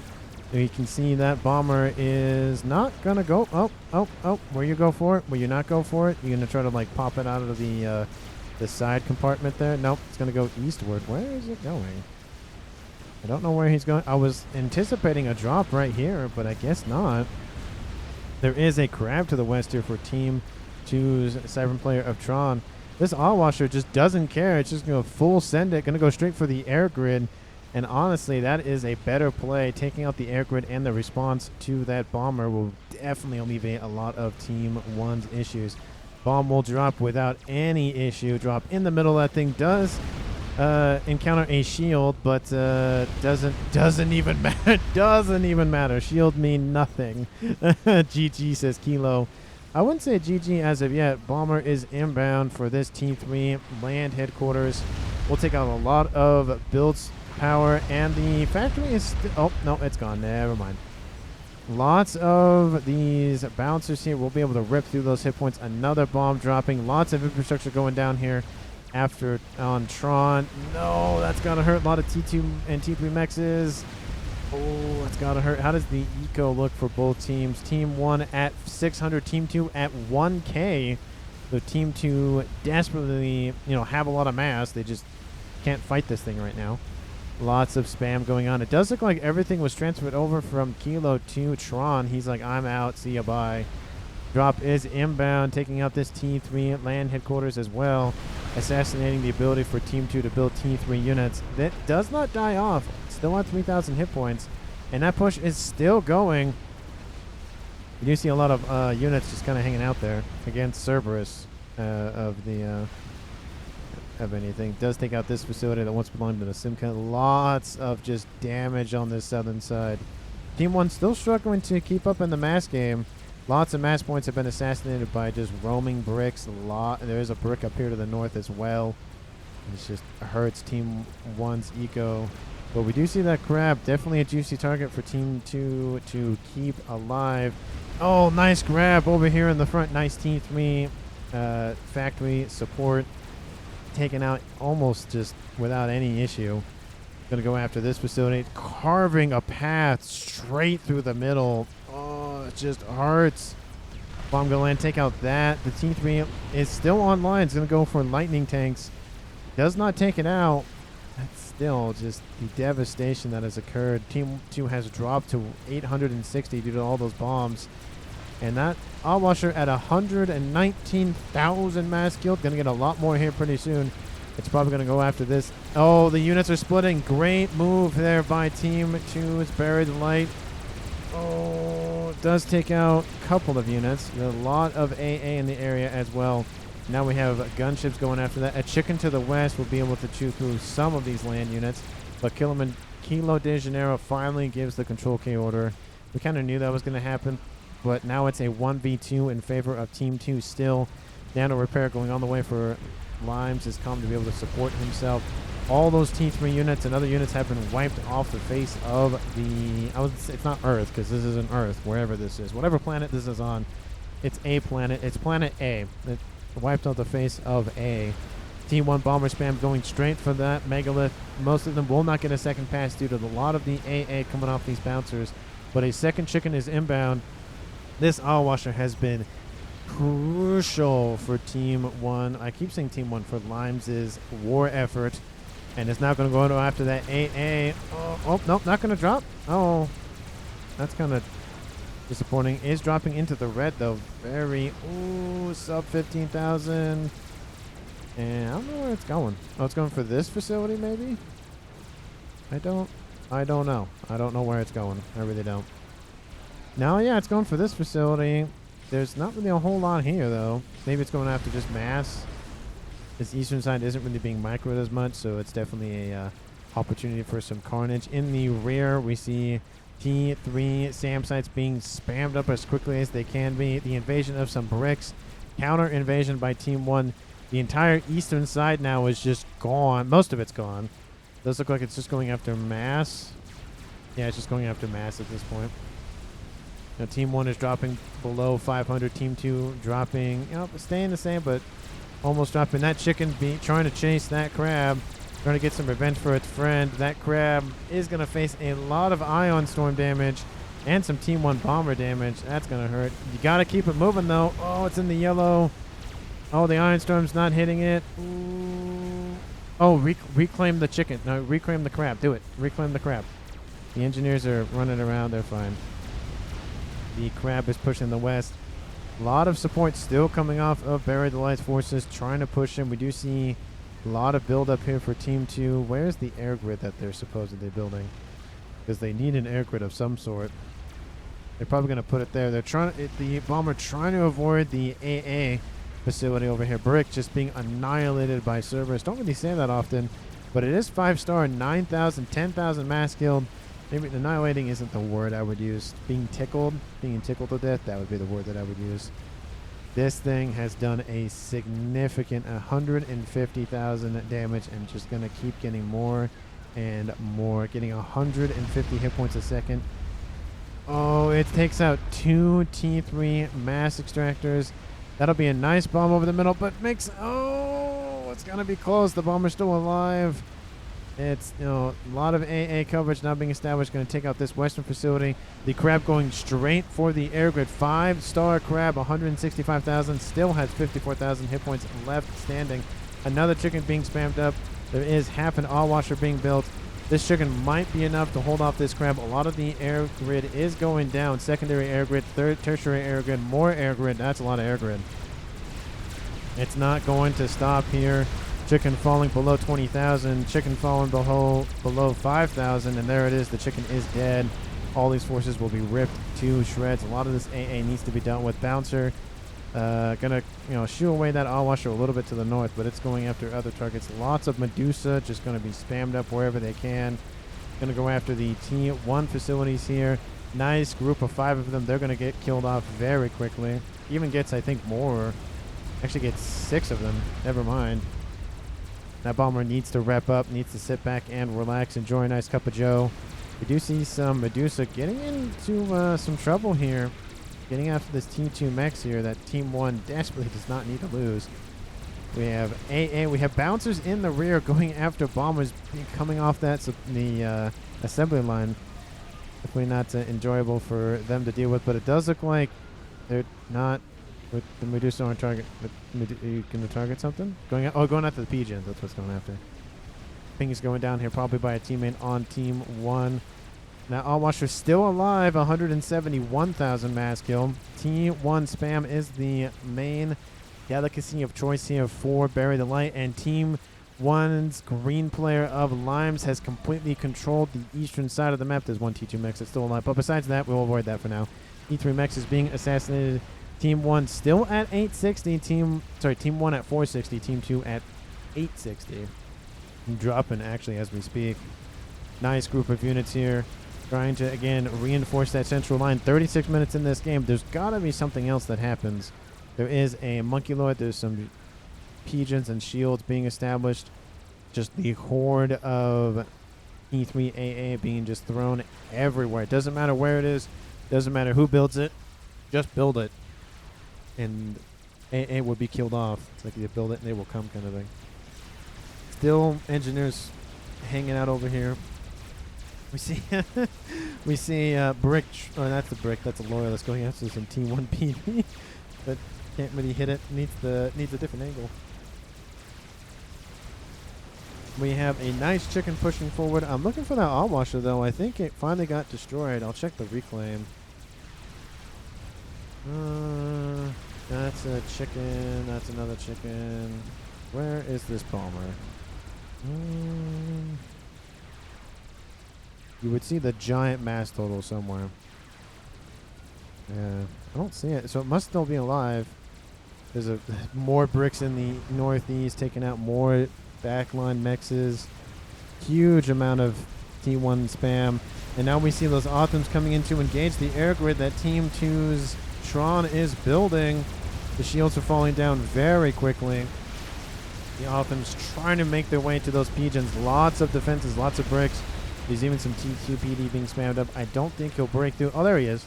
You can see that bomber is not going to go. Oh, where you go for it? Will you not go for it? You're going to try to like pop it out of the side compartment there? Nope, it's going to go eastward. Where is it going? I don't know where he's going. I was anticipating a drop right here, but I guess not. There is a crab to the west here for Team 2's Siren player of Tron. This all-washer just doesn't care. It's just going to full send it. Going to go straight for the air grid. And honestly, that is a better play. Taking out the air grid and the response to that bomber will definitely alleviate a lot of Team 1's issues. Bomb will drop without any issue. Drop in the middle. That thing does encounter a shield, but doesn't even matter. Doesn't even matter. Shield mean nothing. GG, says Kilo. I wouldn't say GG as of yet. Bomber is inbound for this T3 land headquarters. We'll take out a lot of builds power, and the factory is oh no, it's gone. Never mind. Lots of these bouncers here. We'll be able to rip through those hit points. Another bomb dropping. Lots of infrastructure going down here after on Tron. No, that's gotta hurt. A lot of T2 and T3 mexes. Oh, that's gotta hurt. How does the eco look for both teams? Team 1 at 600, Team 2 at 1K. So Team 2 desperately, have a lot of mass. They just can't fight this thing right now. Lots of spam going on. It does look like everything was transferred over from Kilo to Tron. He's like, I'm out. See ya, bye. Drop is inbound, taking out this T3 land headquarters as well, assassinating the ability for Team 2 to build T3 units. That does not die off. Still at 3,000 hit points, and that push is still going. You do see a lot of units just kind of hanging out there against Cerberus of anything. Does take out this facility that once belonged to the Simca. Lots of just damage on this southern side. Team 1 still struggling to keep up in the mass game. Lots of mass points have been assassinated by just roaming bricks. There is a brick up here to the north as well. It just hurts Team 1's eco But we do see that crab. Definitely a juicy target for Team 2 to keep alive. Oh, nice grab over here in the front. Nice Team 3 factory support. Taken out almost just without any issue. Going to go after this facility. Carving a path straight through the middle. Oh, it just hurts. Bomb going to land. Take out that. The Team 3 is still online. It's going to go for lightning tanks. Does not take it out. That's still just the devastation that has occurred. Team 2 has dropped to 860 due to all those bombs. And that Allwasher at 119,000 mass killed. Going to get a lot more here pretty soon. It's probably going to go after this. Oh, the units are splitting. Great move there by Team 2. It's buried light. Oh, it does take out a couple of units. There's a lot of AA in the area as well. Now we have gunships going after that. A chicken to the west will be able to chew through some of these land units. But Kilo de Janeiro finally gives the control K order. We kind of knew that was going to happen. But now it's a 1v2 in favor of Team 2 still. Nano repair going on the way for Limes is come to be able to support himself. All those T3 units and other units have been wiped off the face of the... it's not Earth, because this isn't Earth, wherever this is. Whatever planet this is on, it's a planet. It's planet A. It wiped off the face of A. T1 bomber spam going straight for that megalith. Most of them will not get a second pass due to a lot of the AA coming off these bouncers. But a second chicken is inbound. This Allwasher has been crucial for Team 1. I keep saying Team 1 for Limes' war effort. And it's now going to go after that AA. Oh, nope, not going to drop. Oh, that's kind of disappointing. Is dropping into the red, though. Very, sub 15,000. And I don't know where it's going. Oh, it's going for this facility, maybe? I don't know. I don't know where it's going. I really don't. No, yeah, it's going for this facility. There's not really a whole lot here, though. Maybe it's going after just mass. This eastern side isn't really being microed as much, so it's definitely a opportunity for some carnage. In the rear, we see T3 SAM sites being spammed up as quickly as they can be. The invasion of some bricks. Counter invasion by Team 1. The entire eastern side now is just gone. Most of it's gone. Does look like it's just going after mass. Yeah, it's just going after mass at this point. Now, Team 1 is dropping below 500. Team 2 dropping, staying the same, but almost dropping. That chicken trying to chase that crab, trying to get some revenge for its friend. That crab is going to face a lot of ion storm damage and some Team 1 bomber damage. That's going to hurt. You got to keep it moving, though. Oh, it's in the yellow. Oh, the ion storm's not hitting it. Ooh. Oh, reclaim the chicken. No, reclaim the crab. Do it. Reclaim the crab. The engineers are running around. They're fine. The crab is pushing the west. A lot of support still coming off of Buried the Light's forces, trying to push him. We do see a lot of build up here for Team 2. Where's the air grid that they're supposedly building? Because they need an air grid of some sort. They're probably going to put it there. They're trying the bomber trying to avoid the AA facility over here. Brick just being annihilated by Cerberus. Don't really say that often, but it is 5-star, 9,000, 10,000 mass killed. Maybe annihilating isn't the word I would use. Being tickled to death, that would be the word that I would use. This thing has done a significant 150,000 damage and just going to keep getting more and more. Getting 150 hit points a second. Oh, it takes out 2 T3 mass extractors. That'll be a nice bomb over the middle, but makes... Oh, it's going to be close. The bomber's still alive. It's, a lot of AA coverage now being established. Going to take out this western facility. The crab going straight for the air grid. 5-star crab, 165,000. Still has 54,000 hit points left standing. Another chicken being spammed up. There is half an Allwasher being built. This chicken might be enough to hold off this crab. A lot of the air grid is going down. Secondary air grid, tertiary air grid, more air grid. That's a lot of air grid. It's not going to stop here. Chicken falling below 20,000. Chicken falling below 5,000. And there it is. The chicken is dead. All these forces will be ripped to shreds. A lot of this AA needs to be dealt with. Bouncer gonna shoo away that Allwasher a little bit to the north, but it's going after other targets. Lots of Medusa just going to be spammed up wherever they can. Going to go after the T1 facilities here. Nice group of 5 of them. They're going to get killed off very quickly. Even gets, I think, more. Actually gets 6 of them. Never mind. That bomber needs to rep up, needs to sit back and relax, enjoy a nice cup of joe. We do see some Medusa getting into some trouble here. Getting after this Team 2 mechs here that Team 1 desperately does not need to lose. We have AA. We have bouncers in the rear going after bombers coming off the assembly line. Definitely not enjoyable for them to deal with, but it does look like they're not with the Medusa on target. Are you going to target something? Going after the pigeons. That's what's going after. Ping is going down here probably by a teammate on Team 1. Now, Allwasher still alive, 171,000 mass kill. T1 spam is the main delicacy of choice here for Bury the Light, and Team 1's green player of Limes has completely controlled the eastern side of the map. There's one T2 Mechs that's still alive, but besides that, we'll avoid that for now. E3 Mechs is being assassinated. Team 1 still at 860. Team 1 at 460. Team 2 at 860. Dropping, actually, as we speak. Nice group of units here. Trying to, again, reinforce that central line. 36 minutes in this game. There's got to be something else that happens. There is a Monkey Lord. There's some pigeons and shields being established. Just the horde of E3AA being just thrown everywhere. It doesn't matter where it is. Doesn't matter who builds it. Just build it. And AA will be killed off. It's like you build it and they will come kind of thing. Still engineers hanging out over here. We see Brick, or that's the Brick, that's a Loyalist going after some T1 PD, but can't really hit it. Needs a different angle. We have a nice chicken pushing forward. I'm looking for that Allwasher though. I think it finally got destroyed. I'll check the reclaim. That's a chicken. That's another chicken. Where is this bomber? You would see the giant mass total somewhere. Yeah, I don't see it. So it must still be alive. There's more bricks in the northeast, taking out more backline mexes. Huge amount of T1 spam. And now we see those Othams coming in to engage the air grid that Team 2's Tron is building. The shields are falling down very quickly. The Othams trying to make their way to those pigeons. Lots of defenses, lots of bricks. There's even some T2 PD being spammed up. I don't think he'll break through. Oh, there he is.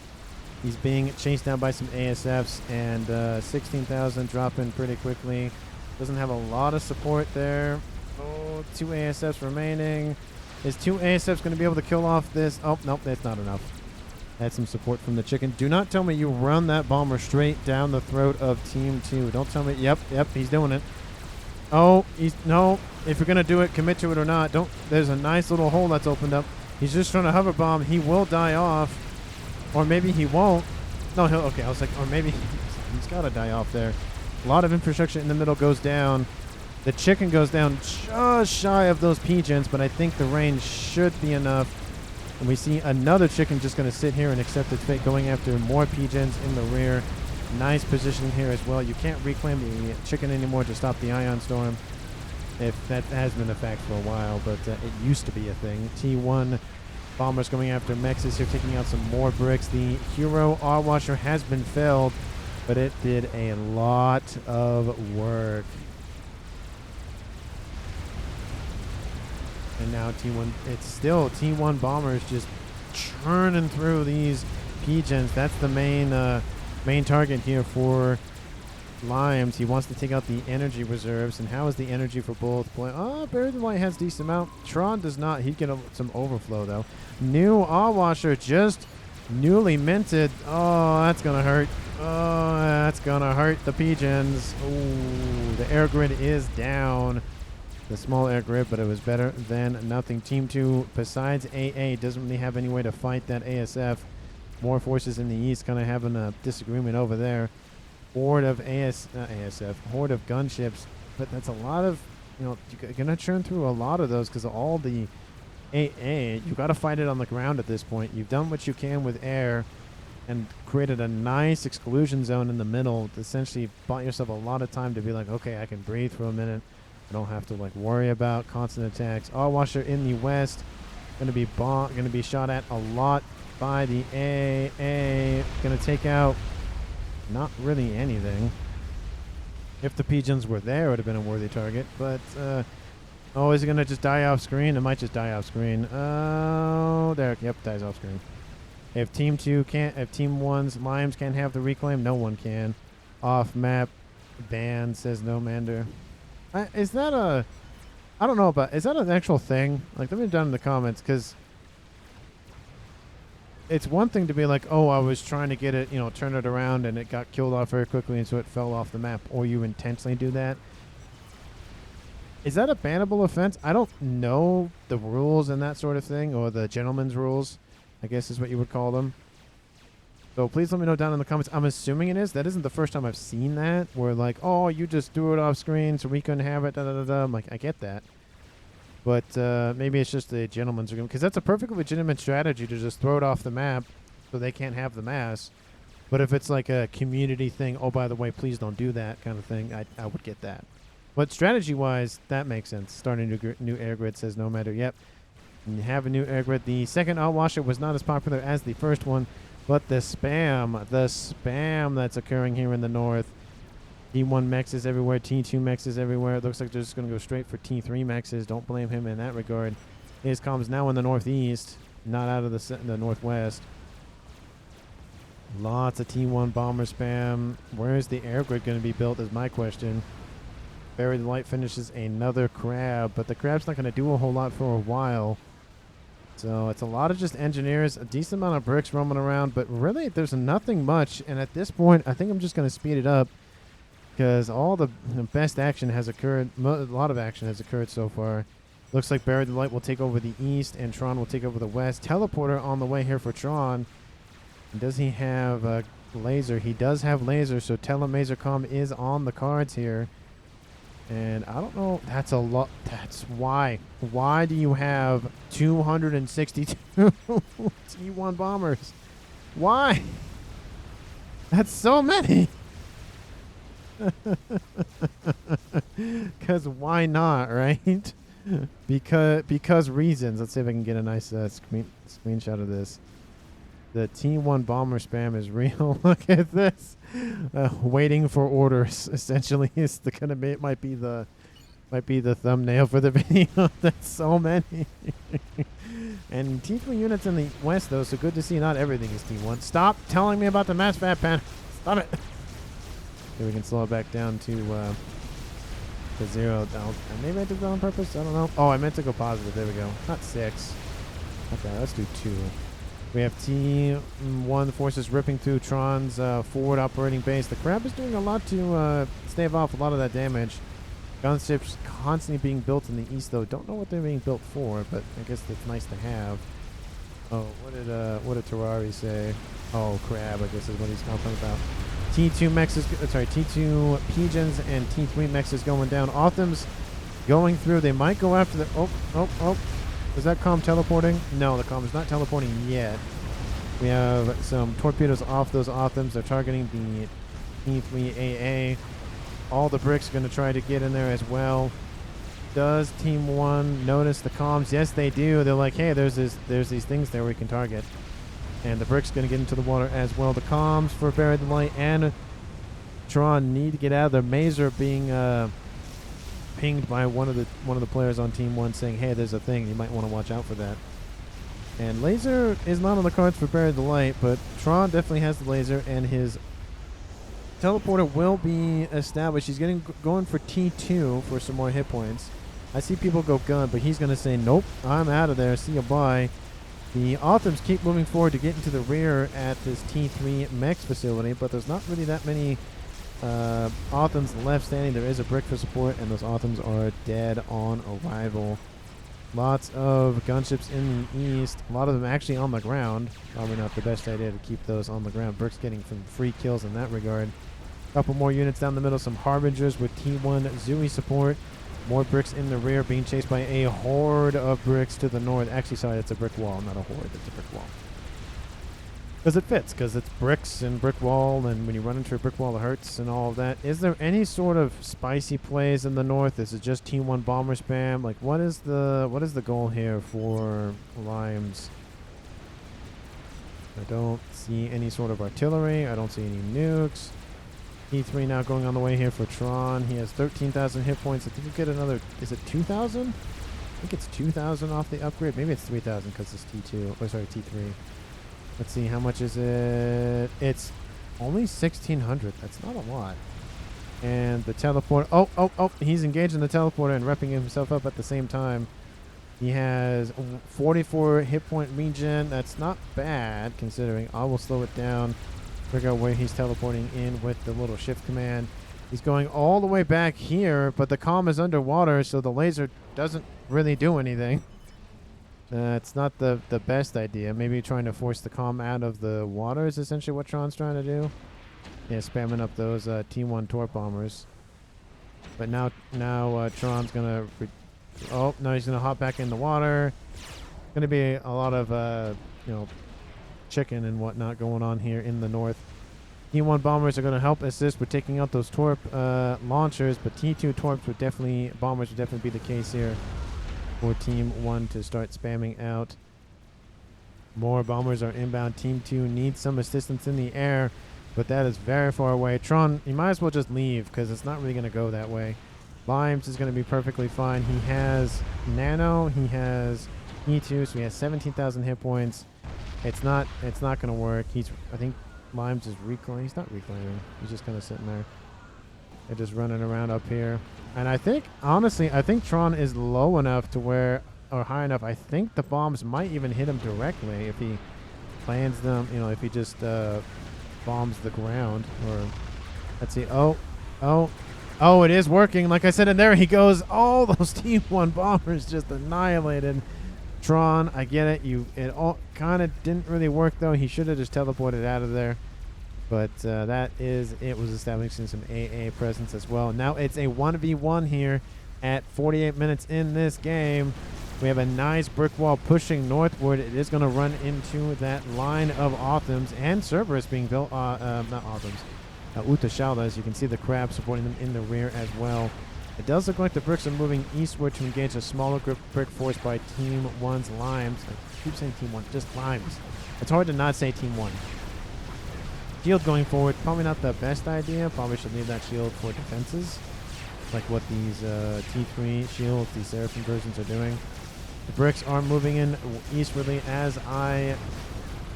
He's being chased down by some ASFs, and 16,000 dropping pretty quickly. Doesn't have a lot of support there. Oh, 2 ASFs remaining. Is 2 ASFs going to be able to kill off this? Oh, nope, that's not enough. That's some support from the chicken. Do not tell me you run that bomber straight down the throat of Team 2. Don't tell me. Yep, he's doing it. Oh, no. If you're going to do it, commit to it or not. Don't. There's a nice little hole that's opened up. He's just trying to hover bomb. He will die off. Or maybe he won't. No, he'll. Okay, I was like, or maybe he's got to die off there. A lot of infrastructure in the middle goes down. The chicken goes down just shy of those pigeons, but I think the range should be enough. And we see another chicken just going to sit here and accept its fate, going after more pigeons in the rear. Nice positioning here as well. You can't reclaim the chicken anymore to stop the ion storm. If that has been a fact for a while, but it used to be a thing. T1 bombers going after Mexes here, taking out some more bricks. The hero Allwasher has been felled, but it did a lot of work. And now T1, it's still T1 bombers just churning through these pigeons. That's the main target here for Limes. He wants to take out the energy reserves. And how is the energy for both? Bury the Light has decent amount. Tron does not. He'd get some overflow though. New Allwasher just newly minted. Oh, that's gonna hurt. Oh, that's gonna hurt the pigeons. Ooh, the air grid is down. The small air grid, but it was better than nothing. Team 2, besides AA, doesn't really have any way to fight that ASF. More forces in the east kind of having a disagreement over there. Horde of horde of gunships, but that's a lot of, you're gonna churn through a lot of those because of all the AA. You got to fight it on the ground at this point. You've done what you can with air and created a nice exclusion zone in the middle. Essentially bought yourself a lot of time to be like, okay, I can breathe for a minute. I don't have to worry about constant attacks. Allwasher in the west, gonna be shot at a lot by the AA. Gonna take out not really anything. If the pigeons were there, it would have been a worthy target. But Oh, is it gonna just die off screen? It might just die off screen. Oh, there. Yep, dies off screen. If Team 2 can't, if Team 1's Limes can't have the reclaim, no one can. Off map ban, says No Mander. Is that a? I don't know, but is that an actual thing? Like, let me know down in the comments, because it's one thing to be like, oh, I was trying to get it, you know, turn it around, and it got killed off very quickly, and so it fell off the map, or you intentionally do that. Is that a bannable offense? I don't know the rules and that sort of thing, or the gentleman's rules, I guess is what you would call them. So please let me know down in the comments. I'm assuming it is. That isn't the first time I've seen that, where like, oh, you just threw it off screen so we couldn't have it, da-da-da-da. I'm like, I get that. But maybe it's just the gentleman's agreement, because that's a perfectly legitimate strategy to just throw it off the map so they can't have the mass. But if it's like a community thing, oh, by the way, please don't do that kind of thing, I would get that. But strategy-wise, that makes sense. Starting a new air grid, says No Matter. Yep. And you have a new air grid. The second Outwasher was not as popular as the first one, but the spam that's occurring here in the north. T1 Mechs is everywhere. T2 Mechs is everywhere. It looks like they're just going to go straight for T3 Mechs. Don't blame him in that regard. His comms now in the northeast, not out of the northwest. Lots of T1 bomber spam. Where is the air grid going to be built is my question. Buried Light finishes another crab, but the crab's not going to do a whole lot for a while. So it's a lot of just engineers, a decent amount of bricks roaming around, but really there's nothing much. And at this point, I think I'm just going to speed it up, because all the best action has occurred. A lot of action has occurred so far. Looks like Buried Light will take over the east, and Tron will take over the west. Teleporter on the way here for Tron. Does he have a laser? He does have laser, so Telemasercom is on the cards here. And I don't know. That's a lot. That's why. Why do you have 262 T1 bombers? Why? That's so many. Because why not, right? because reasons. Let's see if I can get a nice screenshot of this. The T1 bomber spam is real. Look at this. Waiting for orders. Essentially, is might be the thumbnail for the video. That's so many. And T3 units in the west, though, so good to see. Not everything is T1. Stop telling me about the mass fat pan. Stop it. Okay, we can slow it back down to 0. Maybe I did that on purpose. I don't know. Oh, I meant to go positive. There we go. Not 6. Okay, let's do 2. We have T1 forces ripping through Tron's forward operating base. The crab is doing a lot to stave off a lot of that damage. Gunships constantly being built in the east, though. Don't know what they're being built for, but I guess that's nice to have. Oh, what did Terrari say? Oh, crab, I guess is what he's talking about. T2 Mechs is T2 Pigeons and T3 Mechs is going down. Othams going through. They might go after the. Oh. Is that comm teleporting? No, the comm is not teleporting yet. We have some torpedoes off those Othams. They're targeting the T3AA. All the bricks are going to try to get in there as well. Does Team 1 notice the comms? Yes, they do. They're like, hey, there's these things there we can target. And the brick's going to get into the water as well. The comms for Buried Light and Tron need to get out of there. Mazer being pinged by one of the players on Team 1 saying, hey, there's a thing, you might want to watch out for that. And laser is not on the cards for Buried Light, but Tron definitely has the laser, and his teleporter will be established. He's going for T2 for some more hit points. I see people go gun, but he's going to say, nope, I'm out of there, see you, bye. The Othams keep moving forward to get into the rear at this T3 Mechs facility, but there's not really that many Othams left standing. There is a brick for support, and those Othams are dead on arrival. Lots of gunships in the east. A lot of them actually on the ground. Probably not the best idea to keep those on the ground. Brick's getting some free kills in that regard. A couple more units down the middle. Some Harbingers with T1 Zooey support. More bricks in the rear, being chased by a horde of bricks to the north. Actually, sorry, it's a brick wall, not a horde. It's a brick wall. Because it fits, because it's bricks and brick wall, and when you run into a brick wall, it hurts and all of that. Is there any sort of spicy plays in the north? Is it just T1 bomber spam? Like, what is the goal here for Limes? I don't see any sort of artillery. I don't see any nukes. T3 now going on the way here for Tron. He has 13,000 hit points. I think you get another, is it 2,000? I think it's 2,000 off the upgrade. Maybe it's 3,000 because it's T2. Oh, sorry, T3. Let's see, how much is it? It's only 1,600. That's not a lot. And the teleport. Oh, he's engaging the teleporter and repping himself up at the same time. He has 44 hit point regen. That's not bad considering. I will slow it down. Figure out where he's teleporting in with the little shift command. He's going all the way back here, but the comm is underwater, so the laser doesn't really do anything. It's not the best idea. Maybe trying to force the comm out of the water is essentially what Tron's trying to do. Yeah, spamming up those T1 torp bombers. But now Tron's gonna. Oh no, he's gonna hop back in the water. Gonna be a lot of chicken and whatnot going on here in the north. T1 bombers are going to help assist with taking out those torp launchers, but T2 torps bombers would definitely be the case here for Team 1 to start spamming out. More bombers are inbound. Team 2 needs some assistance in the air, but that is very far away. Tron, you might as well just leave because it's not really going to go that way. Limes is going to be perfectly fine. He has Nano, he has E2, so he has 17,000 hit points. It's not going to work. I think Limes is reclaiming. He's not reclaiming. He's just kind of sitting there. They're just running around up here. And I think, honestly, Tron is low enough to where, or high enough, I think the bombs might even hit him directly if he lands them, if he just bombs the ground. Or, let's see. Oh, it is working. Like I said, and there he goes. All those T1 bombers just annihilated. Tron, I get it. It all kind of didn't really work though. He should have just teleported out of there. But it was establishing some AA presence as well. Now it's a 1v1 here at 48 minutes in this game. We have a nice brick wall pushing northward. It is going to run into that line of Authams and Cerberus being built. Not Authams. Utashalda, as you can see the crab supporting them in the rear as well. It does look like the bricks are moving eastward to engage a smaller brick force by Team 1's Limes. I keep saying Team 1, just Limes. It's hard to not say Team 1. Shield going forward, probably not the best idea. Probably should leave that shield for defenses, like what these T3 shields, these Seraphim versions are doing. The bricks are moving in eastwardly, as I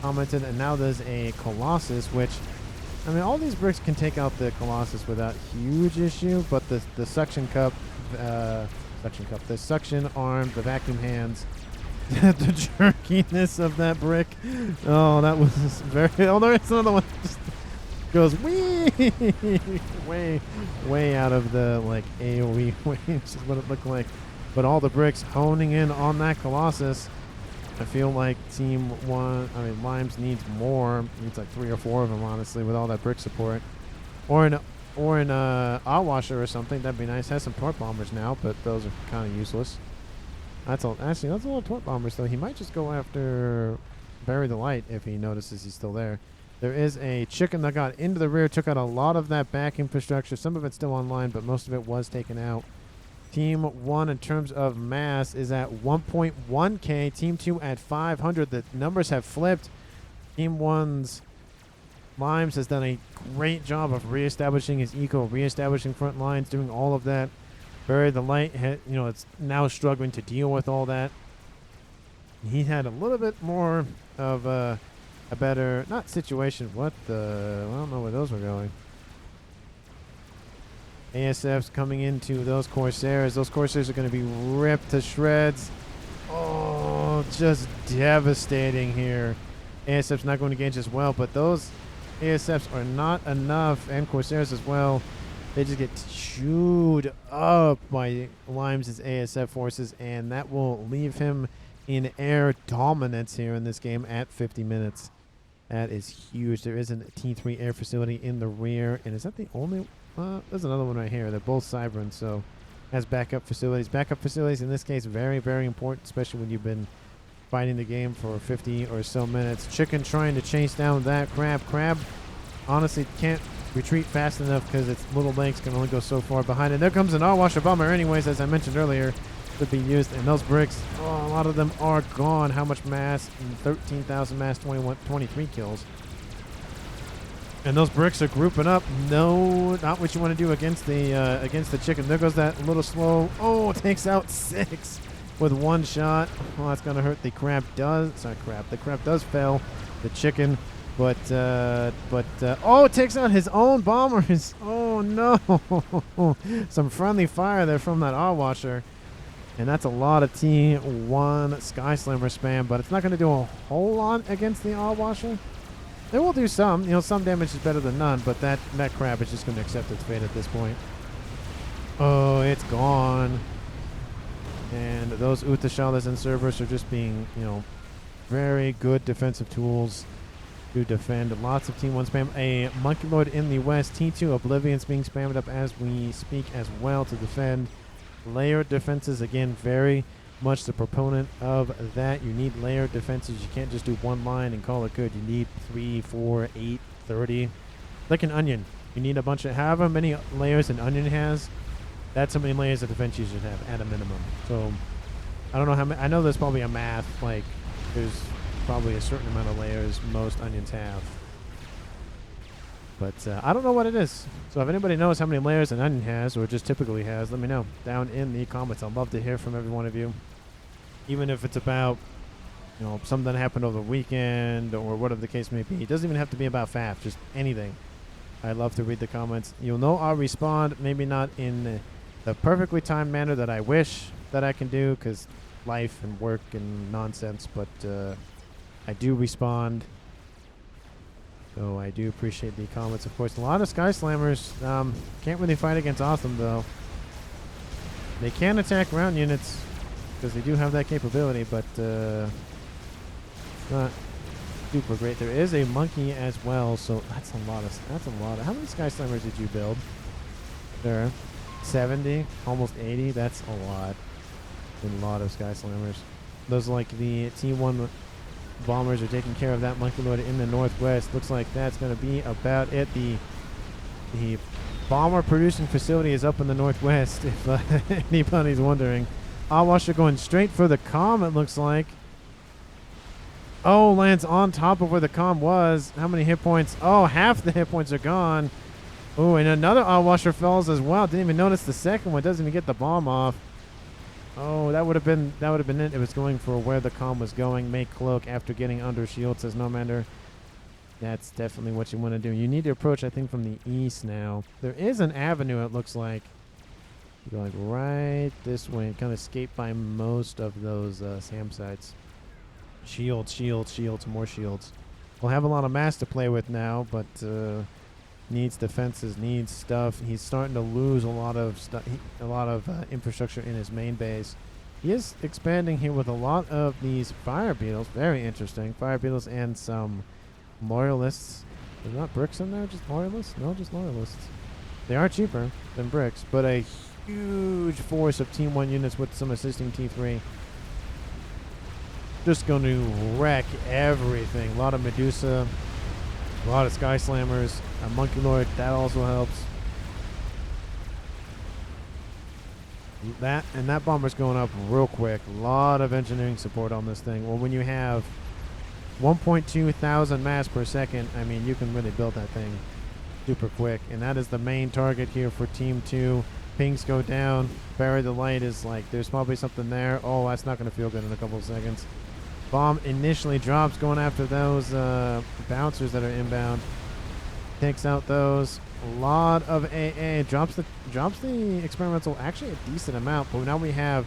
commented, and now there's a Colossus, which, I mean, all these bricks can take out the Colossus without huge issue, but the suction cup, the suction arm, the vacuum hands, the jerkiness of that brick. Oh, that was very. Oh, there's another one. Just goes way out of the AOE range is what it looked like. But all the bricks honing in on that Colossus. I feel like Team 1, Limes needs more. Needs like 3 or 4 of them, honestly, with all that brick support. Or an Awasher or something. That'd be nice. Has some torp bombers now, but those are kind of useless. That's a lot of torp bombers, though. He might just go after Bury the Light if he notices he's still there. There is a chicken that got into the rear, took out a lot of that back infrastructure. Some of it's still online, but most of it was taken out. Team 1, in terms of mass, is at 1.1k. Team 2 at 500. The numbers have flipped. Team 1's Limes has done a great job of reestablishing his eco, reestablishing front lines, doing all of that. Bury the Light, it's now struggling to deal with all that. He had a little bit more of a better, not situation. I don't know where those were going. ASF's coming into those Corsairs. Those Corsairs are going to be ripped to shreds. Oh, just devastating here. ASF's not going to engage as well, but those ASFs are not enough, and Corsairs as well. They just get chewed up by Limes' ASF forces, and that will leave him in air dominance here in this game at 50 minutes. That is huge. There is a T3 air facility in the rear, and is that the only... there's another one right here. They're both Cyberns, so has backup facilities. Backup facilities in this case very, very important, especially when you've been fighting the game for 50 or so minutes. Chicken trying to chase down that crab. Crab honestly can't retreat fast enough because its little legs can only go so far behind it. There comes an All-Washer Bomber anyways, as I mentioned earlier, to be used. And those bricks, a lot of them are gone. How much mass? 13,000 mass, 23 kills. And those bricks are grouping up. No, not what you want to do against the chicken. There goes that little slow. Oh, takes out 6 with 1 shot. Well, that's gonna hurt. The crab does. Sorry, crab. The crab does fail the chicken, but oh, it takes out his own bombers. Oh no! Some friendly fire there from that R washer, and that's a lot of T1 Sky Slammer spam. But it's not gonna do a whole lot against the R washer. It will do some. You know, some damage is better than none, but that crab is just going to accept its fate at this point. Oh, it's gone. And those Utashalas and Cerberus are just being, you know, very good defensive tools to defend. Lots of T1 spam. A Monkey Lord in the west. T2 Oblivion's being spammed up as we speak as well to defend. Layered defenses, again, very much the proponent of that. You need layered defenses. You can't just do one line and call it good. You need 3, 4, 8, 30. Like an onion. You need a bunch of, however many layers an onion has, that's how many layers of defense you should have at a minimum. So I don't know how many. I know there's probably a math, like there's probably a certain amount of layers most onions have. But I don't know what it is. So if anybody knows how many layers an onion has or just typically has, let me know down in the comments. I'd love to hear from every one of you. Even if it's about, you know, something that happened over the weekend or whatever the case may be. It doesn't even have to be about FAF, just anything. I'd love to read the comments. You'll know I'll respond, maybe not in the perfectly timed manner that I wish that I can do, because life and work and nonsense, but I do respond. So I do appreciate the comments, of course. A lot of Sky Slammers can't really fight against Awesome, though. They can attack ground units, because they do have that capability, but not super great. There is a monkey as well, so that's a lot of. How many Sky Slammers did you build? There, 70, almost 80. That's a lot. A lot of Sky Slammers. Those like the T1 bombers are taking care of that monkey lord in the northwest. Looks like that's going to be about it. The bomber producing facility is up in the northwest, if anybody's wondering. Awasher going straight for the comm, it looks like. Oh, lands on top of where the comm was. How many hit points? Oh, half the hit points are gone. Oh, and another Awasher falls as well. Didn't even notice the second one. Doesn't even get the bomb off. Oh, that would have been it. It was going for where the comm was going. Make cloak after getting under shield, says Nomander. That's definitely what you want to do. You need to approach, I think, from the east now. There is an avenue, it looks like. You go like right this way and kind of escape by most of those SAM sites. Shields, shields, shields, more shields. We'll have a lot of mass to play with now, but needs defenses, needs stuff. He's starting to lose a lot of stuff, infrastructure in his main base. He is expanding here with a lot of these fire beetles. Very interesting. Fire beetles and some loyalists. There's not bricks in there, just loyalists? No, just loyalists. They are cheaper than bricks, but a huge force of Team 1 units with some assisting T3. Just going to wreck everything. A lot of Medusa, a lot of Sky Slammers, a Monkey Lord, that also helps. That bomber's going up real quick. A lot of engineering support on this thing. Well, when you have 1.2 thousand mass per second, I mean, you can really build that thing super quick. And that is the main target here for Team 2. Pings go down. Bury the light is like, there's probably something there. Oh, that's not going to feel good in a couple of seconds. Bomb initially drops, going after those bouncers that are inbound. Takes out those. A lot of AA. Drops the experimental actually a decent amount, but now we have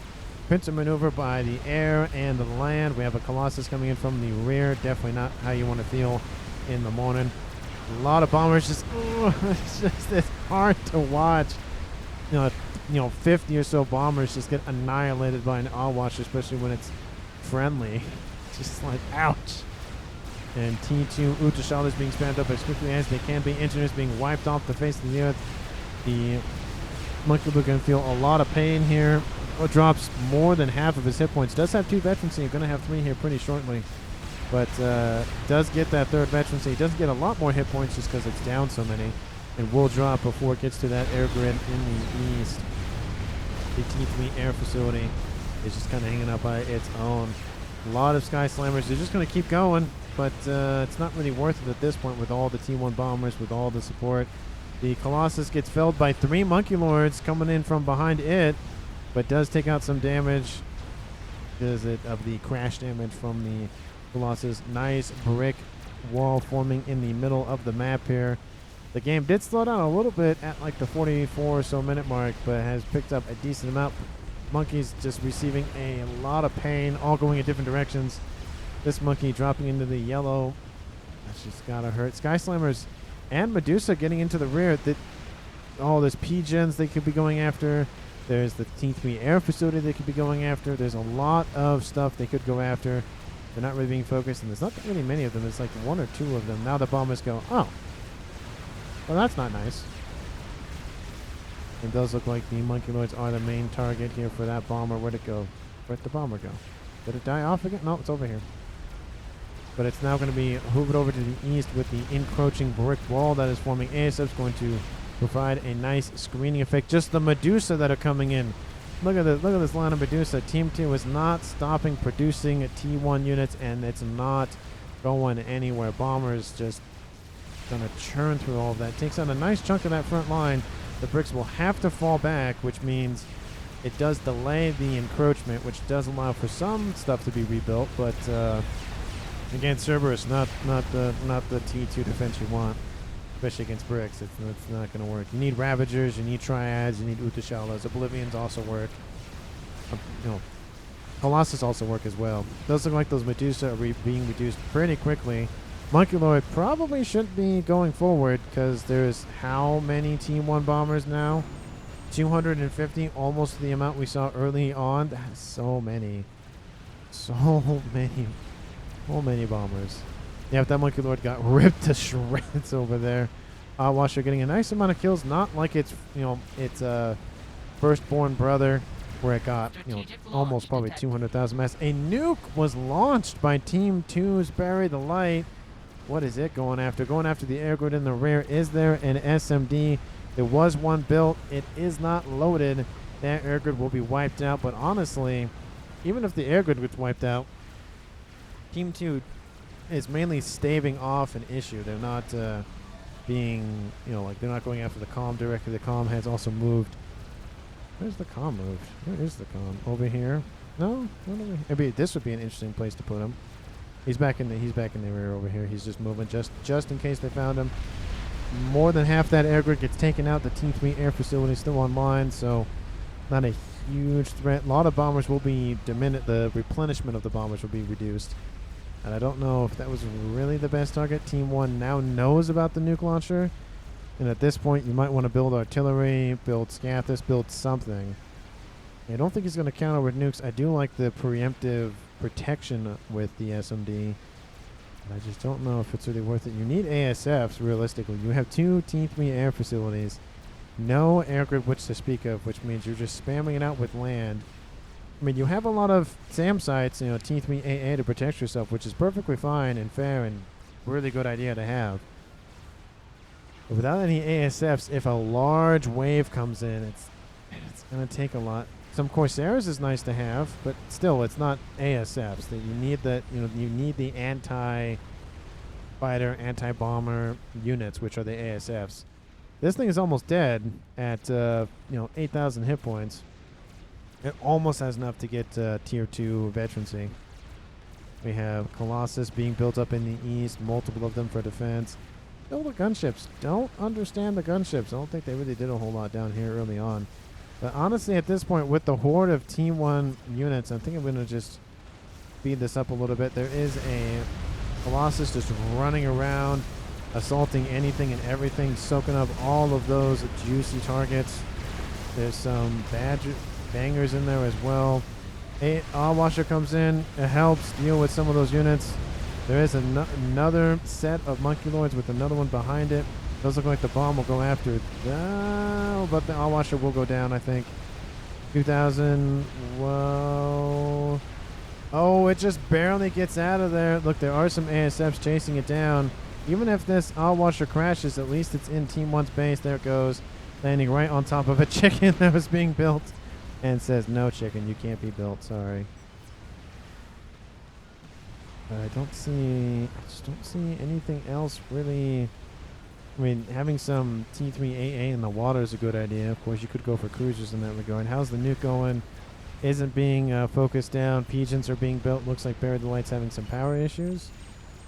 pincer maneuver by the air and the land. We have a Colossus coming in from the rear. Definitely not how you want to feel in the morning. A lot of bombers just, it's hard to watch. You know, 50 or so bombers just get annihilated by an Awasher, especially when it's friendly. Just like, ouch. And T2 Utashala is being spammed up as quickly as they can be. Engineers being wiped off the face of the earth. The Monkey Lord going to feel a lot of pain here. Oh, drops more than half of his hit points. Does have 2 veterancy. You're going to have 3 here pretty shortly. But does get that 3rd veterancy. He does get a lot more hit points just because it's down so many. And will drop before it gets to that air grid in the east. The T3 air facility is just kind of hanging out by its own. A lot of Sky Slammers. They're just going to keep going. but it's not really worth it at this point with all the T1 bombers, with all the support. The Colossus gets felled by 3 Monkey Lords coming in from behind it, but does take out some damage because of the crash damage from the Colossus. Nice brick wall forming in the middle of the map here. The game did slow down a little bit at like the 44 or so minute mark, but has picked up a decent amount. Monkeys just receiving a lot of pain, all going in different directions. This monkey dropping into the yellow. That's just gotta hurt. Sky Slammers and Medusa getting into the rear. There's P-Gens they could be going after. There's the T3 air facility they could be going after. There's a lot of stuff they could go after. They're not really being focused, and there's not really many of them. It's like 1 or 2 of them. Now the bombers go, oh, well, that's not nice. It does look like the Monkey Lords are the main target here for that bomber. Where'd it go? Where'd the bomber go? Did it die off again? No, it's over here. But it's now going to be hoovered over to the east with the encroaching brick wall that is forming. ASF's going to provide a nice screening effect. Just the Medusa that are coming in. Look at this line of Medusa. Team 2 is not stopping producing T1 units, and it's not going anywhere. Bombers just going to churn through all of that. Takes out a nice chunk of that front line. The bricks will have to fall back, which means it does delay the encroachment, which does allow for some stuff to be rebuilt. But again, Cerberus, not the T2 defense you want, especially against bricks. It's not going to work. You need Ravagers, you need Triads, you need Utashalas. Oblivions also work. Colossus also work as well. Does look like those Medusa are being reduced pretty quickly. Monkey Lord probably shouldn't be going forward because there's how many T1 bombers now? 250, almost the amount we saw early on. That's so many. So many bombers. Yeah, if that Monkey Lord got ripped to shreds over there. Washer getting a nice amount of kills, not like it's firstborn brother where it got almost probably 200,000 mass. A nuke was launched by Team 2's Bury the Light. What is it going after? Going after the air grid in the rear. Is there an SMD? There was one built. It is not loaded. That air grid will be wiped out. But honestly, even if the air grid gets wiped out, Team 2 is mainly staving off an issue. They're not being, they're not going after the comm directly. The comm has also moved. Where's the comm moved? Where is the comm? Over here? No? Maybe this would be an interesting place to put him. He's back in the rear over here. He's just moving just in case they found him. More than half that air grid gets taken out. The T3 air facility is still online, so not a huge threat. A lot of bombers will be diminished. The replenishment of the bombers will be reduced. And I don't know if that was really the best target. Team 1 now knows about the nuke launcher. And at this point, you might want to build artillery, build Scathus, build something. I don't think he's going to counter with nukes. I do like the preemptive protection with the SMD. I just don't know if it's really worth it. You need ASFs, realistically. You have 2 T3 air facilities. No air grid which to speak of, which means you're just spamming it out with land. I mean, you have a lot of SAM sites, T3AA to protect yourself, which is perfectly fine and fair and really good idea to have. But without any ASFs, if a large wave comes in, it's going to take a lot. Some Corsairs is nice to have, but still, it's not ASFs. That you need that. You need the anti-fighter, anti-bomber units, which are the ASFs. This thing is almost dead at 8,000 hit points. It almost has enough to get tier 2 veterancy. We have Colossus being built up in the east, multiple of them for defense. Still the gunships. Don't understand the gunships. I don't think they really did a whole lot down here early on. But honestly, at this point, with the horde of Team 1 units, I think I'm going to just speed this up a little bit. There is a Colossus just running around, assaulting anything and everything, soaking up all of those juicy targets. There's some bangers in there as well. A Washer comes in. It helps deal with some of those units. There is another set of Monkey Lords with another one behind it. Does look like the bomb will go after that, but the Washer will go down, I think. 2,000. Whoa. Oh, it just barely gets out of there. Look, there are some ASFs chasing it down. Even if this Washer crashes, at least it's in Team 1's base. There it goes. Landing right on top of a chicken that was being built. And says, no chicken, you can't be built. Sorry. I just don't see anything else really. I mean, having some T3 AA in the water is a good idea. Of course, you could go for cruisers in that regard. How's the nuke going? Isn't being focused down. Pigeons are being built. Looks like Buried Delight's having some power issues.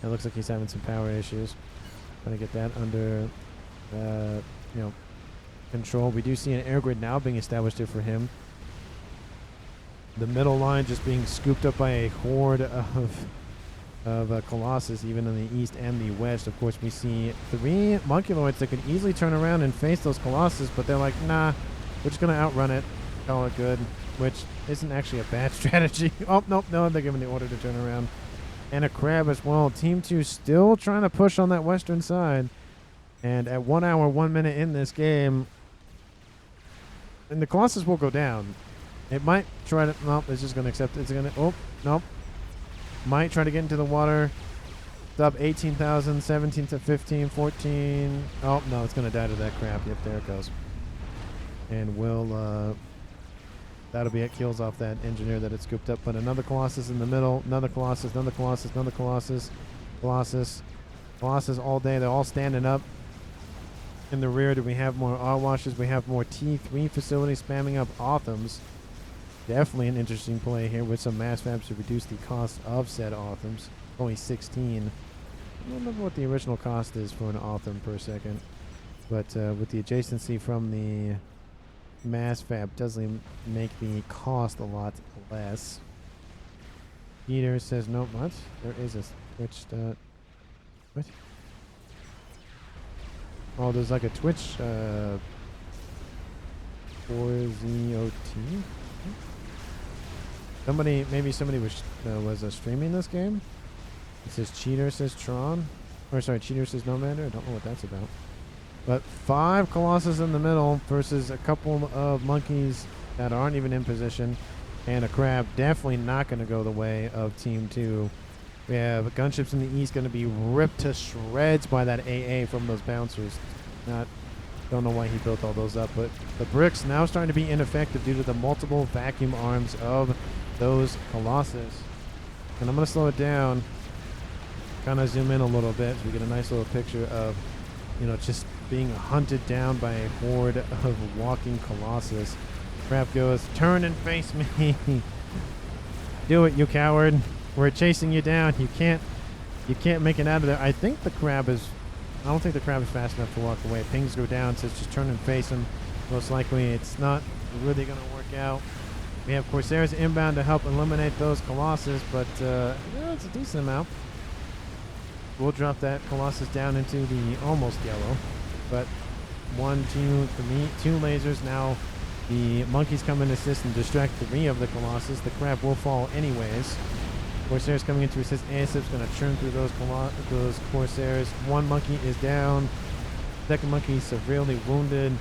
It looks like he's having some power issues. Trying to get that under, control. We do see an air grid now being established here for him. The middle line just being scooped up by a horde of Colossus, even in the east and the west. Of course, we see 3 Monkeloids that could easily turn around and face those Colossus, but they're like, nah, we're just going to outrun it, call it good, which isn't actually a bad strategy. Oh, nope, no, they're giving the order to turn around. And a crab as well. Team 2 still trying to push on that western side. And at 1 hour, 1 minute in this game, and the Colossus will go down. It might try to, nope, it's just going to accept it. It's going to, oh, nope. Might try to get into the water. It's up 18,000, 17 to 15, 14. Oh, no, it's going to die to that crab. Yep, there it goes. And will, that'll be it. Kills off that engineer that it scooped up. But another Colossus in the middle. Another Colossus, another Colossus, another Colossus. Colossus all day. They're all standing up. In the rear, do we have more R-washes? We have more T3 facilities spamming up Authams. Definitely an interesting play here with some mass fabs to reduce the cost of said Authams. Only 16. I don't remember what the original cost is for an Autham per second. But with the adjacency from the mass fab, does make the cost a lot less. Peter says, nope, what? There is a switched, what? Oh, there's like a Twitch, 4ZOT? Maybe somebody was streaming this game. It says Cheater, says Tron. Or sorry, Cheater says Nomander. I don't know what that's about. But 5 Colossus in the middle versus a couple of monkeys that aren't even in position. And a crab. Definitely not going to go the way of Team 2. We have gunships in the east going to be ripped to shreds by that AA from those bouncers. Don't know why he built all those up, but the bricks now starting to be ineffective due to the multiple vacuum arms of those Colossus. And I'm going to slow it down, kind of zoom in a little bit so we get a nice little picture of, just being hunted down by a horde of walking Colossus. Crab goes, turn and face me. Do it, you coward. We're chasing you down. You can't make it out of there. I don't think the crab is fast enough to walk away. Pings go down, says just turn and face him. Most likely it's not really going to work out. We have Corsairs inbound to help eliminate those Colossus, but it's a decent amount. We'll drop that Colossus down into the almost yellow. But 1, 2, 3, 2 lasers. Now the monkeys come and assist and distract 3 of the Colossus. The crab will fall anyways. Corsairs coming in to assist. ASF's going to churn through those Corsairs. 1 monkey is down. Second monkey severely wounded.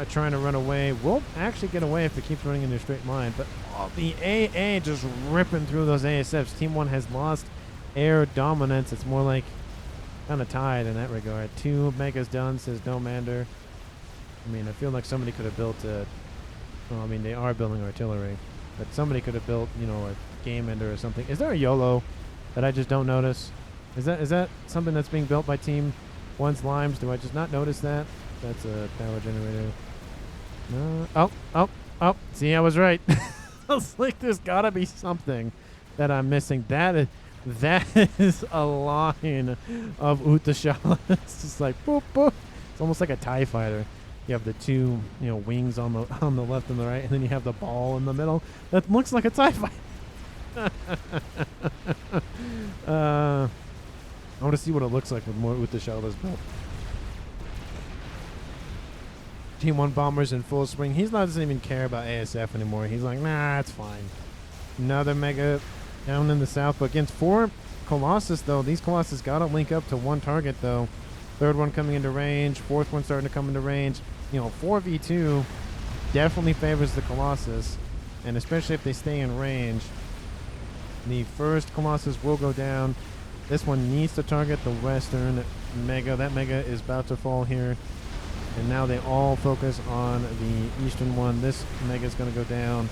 Trying to run away. Will actually get away if it keeps running in a straight line. But the AA just ripping through those ASFs. Team 1 has lost air dominance. It's more like kind of tied in that regard. 2 megas done, says Nomander. I mean, I feel like somebody could have built they are building artillery. But somebody could have built, a game ender or something. Is there a YOLO that I just don't notice? Is that something that's being built by Team 1's Limes? Do I just not notice that? That's a power generator. No. Oh. See, I was right. I was like, there's got to be something that I'm missing. That is a line of Utashala. It's just like, boop, boop. It's almost like a TIE fighter. You have the 2, wings on the left and the right, and then you have the ball in the middle. That looks like a TIE fighter. I want to see what it looks like with more Utashalas built. Team 1 bombers in full swing. Doesn't even care about ASF anymore. He's like, nah, it's fine. Another mega down in the south, but against 4 Colossus though. These Colossus gotta link up to 1 target though. 3rd one coming into range. 4th one starting to come into range. 4v2 definitely favors the Colossus, and especially if they stay in range. The first Colossus will go down. This one needs to target the western mega. That mega is about to fall here. And now they all focus on the eastern one. This mega is going to go down.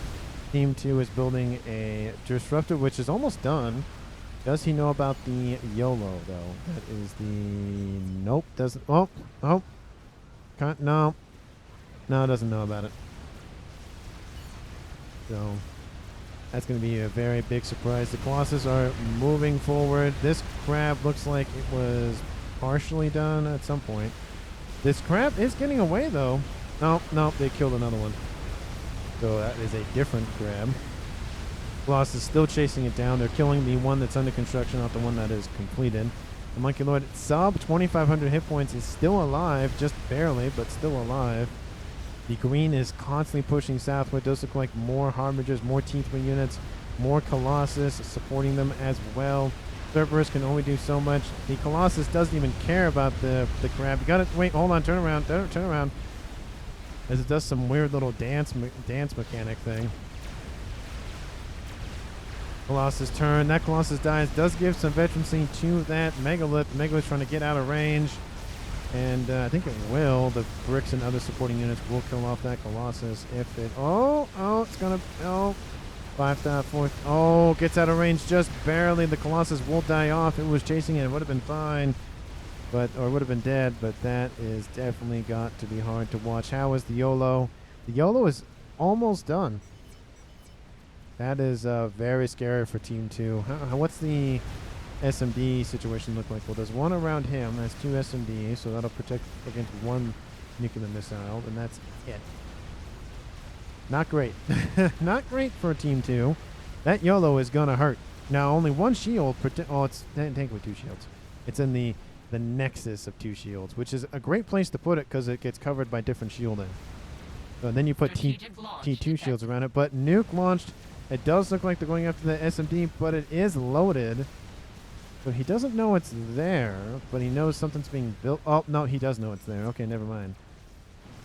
Team 2 is building a disruptor, which is almost done. Does he know about the YOLO, though? That is the... Nope, doesn't... Oh, oh. Can't, no. No, doesn't know about it. So, that's going to be a very big surprise. The Colossus are moving forward. This crab looks like it was partially done at some point. This crab is getting away, though. No, no, they killed another one. So that is a different crab. Colossus is still chasing it down. They're killing the one that's under construction, not the one that is completed. The Monkey Lord, sub 2,500 hit points, is still alive, just barely, but still alive. The green is constantly pushing southward. Those look like more Harbingers, more T3 units, more Colossus supporting them as well. Cerberus can only do so much. The Colossus doesn't even care about the crab. You gotta wait, hold on, turn around, turn around. As it does some weird little dance mechanic thing. Colossus turn. That Colossus dies. Does give some veterancy to that Megalith. The Megalith's trying to get out of range. And I think it will. The bricks and other supporting units will kill off that Colossus if it... Oh, it's going to... Oh, 5,4... Oh, gets out of range just barely. The Colossus will die off. It was chasing it. It would have been fine. Or would have been dead. But that is definitely got to be hard to watch. How is the YOLO? The YOLO is almost done. That is very scary for Team 2. What's the SMD situation look like? Well, there's one around him. That's 2 SMDs, so that'll protect against 1 nuclear missile, and that's it. Not great. Not great for Team 2. That YOLO is going to hurt. Now, only 1 shield. Oh, it's technically 2 shields. It's in the nexus of 2 shields, which is a great place to put it because it gets covered by different shielding. So then you put T2 shields around it. But Nuke launched... It does look like they're going after the SMD, but it is loaded. So he doesn't know it's there, but he knows something's being built. Oh, no, he does know it's there. Okay, never mind.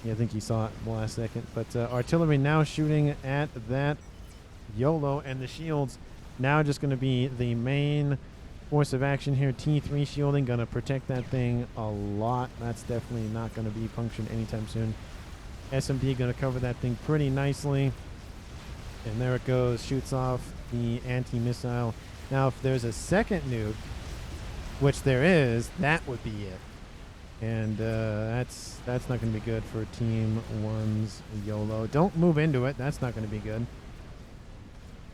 Yeah, I think he saw it the last second. But artillery now shooting at that YOLO, and the shields now just going to be the main force of action here. T3 shielding, going to protect that thing a lot. That's definitely not going to be functioned anytime soon. SMD going to cover that thing pretty nicely. And there it goes, shoots off the anti-missile. Now, if there's a second nuke, which there is, that would be it. And that's not going to be good for Team 1's YOLO. Don't move into it. That's not going to be good.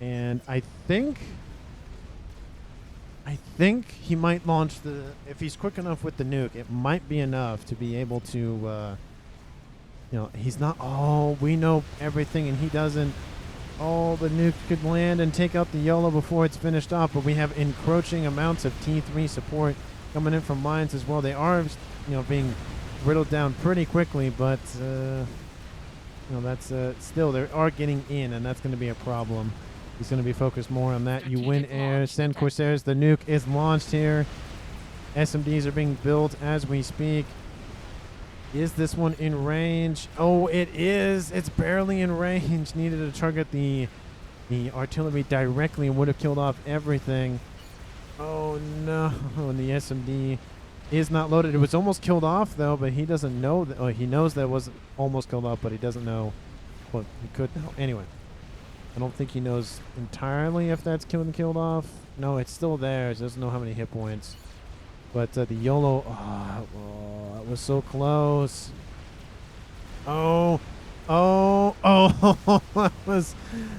And I think he might launch the... If he's quick enough with the nuke, it might be enough to be able to... you know, he's not... Oh, we know everything, and he doesn't... Oh, the nuke could land and take out the YOLO before it's finished off, but we have encroaching amounts of T3 support coming in from lines as well. They are, you know, being riddled down pretty quickly, but, you know, that's still, they are getting in, and that's going to be a problem. He's going to be focused more on that. You win air, send Corsairs. The nuke is launched here. SMDs are being built as we speak. Is this one in range? Oh, it is. It's barely in range. Needed to target the artillery directly and would have killed off everything. Oh, no. And the SMD is not loaded. It was almost killed off, though, but he doesn't know that. Oh, he knows that it was almost killed off, but he doesn't know what he could know. Anyway, I don't think he knows entirely if that's killed off. No, it's still there. He doesn't know how many hit points. But the YOLO, oh, it was so close. Oh, that was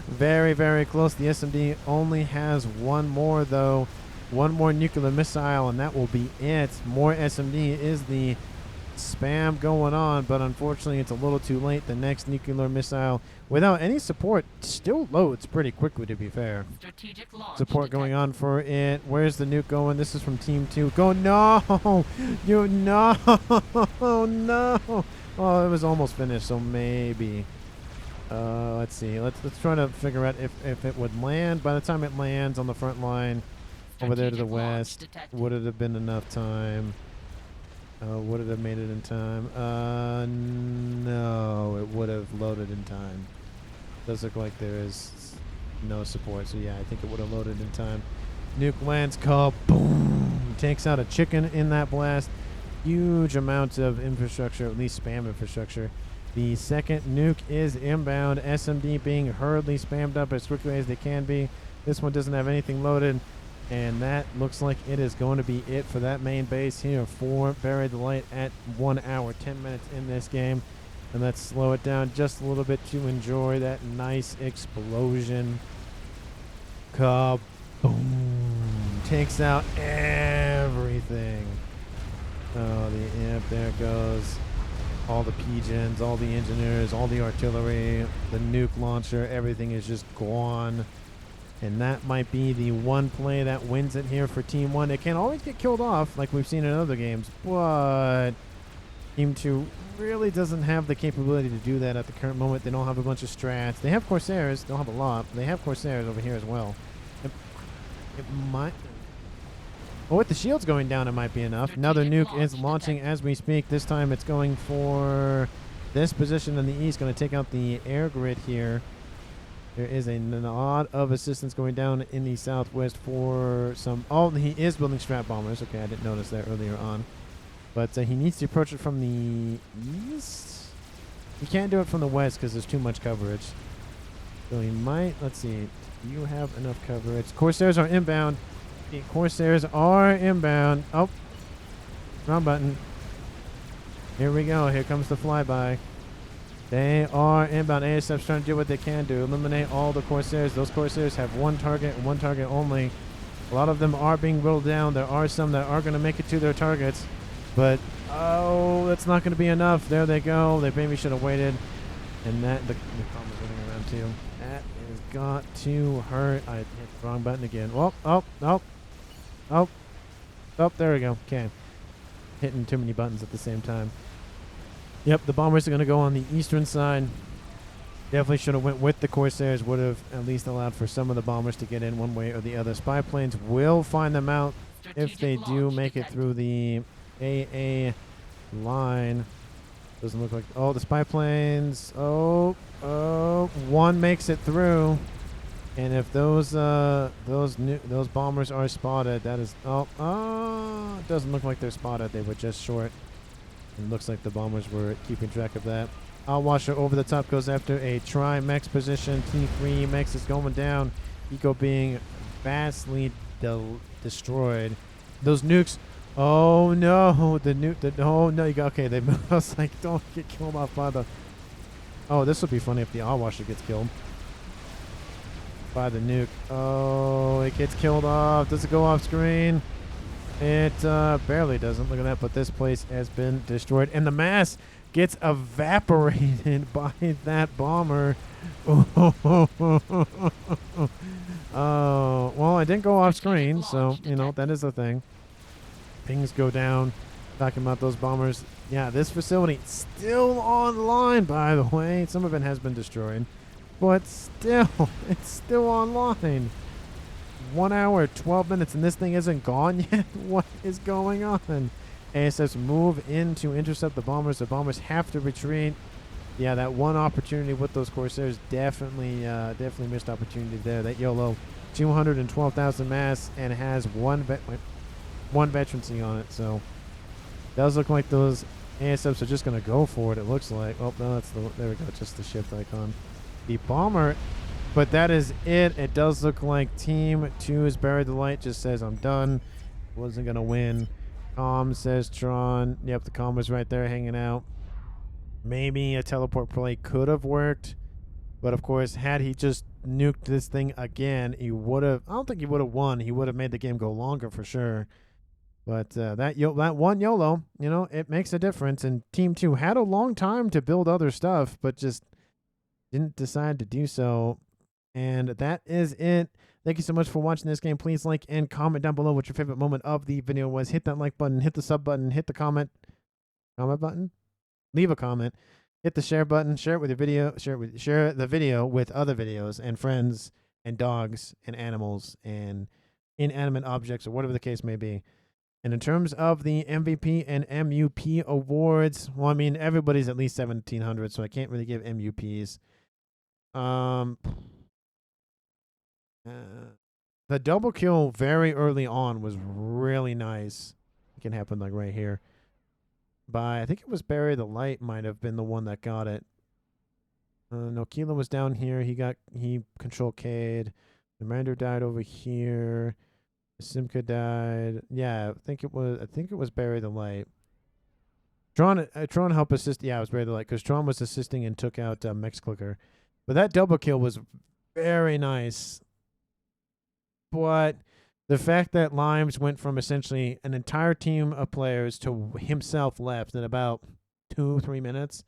very, very close. The SMD only has 1 more, though. 1 more nuclear missile, and that will be it. More SMD is the spam going on, but unfortunately it's a little too late. The next nuclear missile, without any support, still loads pretty quickly, to be fair. Support going on for it. Where's the nuke going? This is from Team 2. Go, no! You, no! No! Oh, it was almost finished, so maybe. Let's see. Let's try to figure out if it would land. By the time it lands on the front line, over there to the west, would it have been enough time? Would it have made it in time? No, it would have loaded in time. Does look like there is no support, so yeah, I think it would have loaded in time. Nuke lands, kaboom! Takes out a chicken in that blast. Huge amounts of infrastructure, at least spam infrastructure. The second nuke is inbound. SMD being hurriedly spammed up as quickly as they can be. This one doesn't have anything loaded. And that looks like it is going to be it for that main base here for Bury the Light at 1 hour, 10 minutes in this game. And let's slow it down just a little bit to enjoy that nice explosion. Kaboom. Takes out everything. Oh, the imp, there it goes. All the P-gens, all the engineers, all the artillery, the nuke launcher, everything is just gone. And that might be the one play that wins it here for Team 1. It can always get killed off like we've seen in other games, but Team 2 really doesn't have the capability to do that at the current moment. They don't have a bunch of strats. They have Corsairs. They don't have a lot. They have Corsairs over here as well. It might... Well, with the shields going down, it might be enough. Another nuke is launching as we speak. This time it's going for this position in the east. Going to take out the air grid here. There is a lot of assistance going down in the southwest for some... Oh, he is building strat bombers. Okay, I didn't notice that earlier on. But he needs to approach it from the east. He can't do it from the west because there's too much coverage. So he might... Let's see. Do you have enough coverage? Corsairs are inbound. The Corsairs are inbound. Oh. Wrong button. Here we go. Here comes the flyby. They are inbound. ASF's trying to do what they can do. Eliminate all the Corsairs. Those Corsairs have one target and one target only. A lot of them are being whittled down. There are some that are going to make it to their targets. But, oh, that's not going to be enough. There they go. They maybe should have waited. And that, the combo's running around too. That has got to hurt. I hit the wrong button again. Oh, there we go. Okay. Hitting too many buttons at the same time. Yep, the bombers are going to go on the eastern side. Definitely should have went with the Corsairs. Would have at least allowed for some of the bombers to get in one way or the other. Spy planes will find them out if they do make it through the AA line. Doesn't look like... Oh, the spy planes. Oh, one makes it through. And if those bombers are spotted, that is... Oh, it doesn't look like they're spotted. They were just short. It looks like the bombers were keeping track of that. Washer over the top goes after a Tri-Mechs position. T3 Mechs is going down. Eco being vastly destroyed. Those nukes... Oh, no. The nuke... Oh, no. You got... Okay, they... I was like, don't get killed off by the... Oh, this would be funny if the Washer gets killed by the nuke. Oh, it gets killed off. Does it go off screen? It barely doesn't. Look at that. But this place has been destroyed. And the mass gets evaporated by that bomber. Oh, well, I didn't go off screen. So, you know, that is the thing. Pings go down. Talking about those bombers. Yeah, this facility still online, by the way. Some of it has been destroyed. But still, it's still online. 1 hour, 12 minutes, and this thing isn't gone yet? What is going on? ASFs move in to intercept the bombers. The bombers have to retreat. Yeah, that one opportunity with those Corsairs, definitely missed opportunity there. That YOLO, 212,000 mass, and has one veterancy on it. So, does look like those ASFs are just going to go for it, it looks like. Oh, no, that's there we go, just the shift icon. The bomber, but that is it. It does look like Team 2's Bury the Light just says, I'm done. Wasn't going to win. Comm says Tron. Yep, the comm was right there hanging out. Maybe a teleport play could have worked. But, of course, had he just nuked this thing again, he would have... I don't think he would have won. He would have made the game go longer for sure. But that one YOLO, you know, it makes a difference. And Team 2 had a long time to build other stuff, but just... didn't decide to do so. And that is it. Thank you so much for watching this game. Please like and comment down below what your favorite moment of the video was. Hit that like button, hit the sub button, hit the comment button, leave a comment, hit the share button, share it with your video, share the video with other videos and friends and dogs and animals and inanimate objects or whatever the case may be. And in terms of the MVP and MUP awards, well, I mean, everybody's at least 1,700, so I can't really give MUPs. The double kill very early on was really nice. It can happen like right here. I think it was Bury the Light might have been the one that got it. No, Keelan was down here. He control Cade. The Commander died over here. Simca died. Yeah, I think it was Bury the Light. Tron helped assist. Yeah, it was Bury the Light because Tron was assisting and took out Mechs Clicker. But that double kill was very nice. But the fact that Limes went from essentially an entire team of players to himself left in about 2-3 minutes,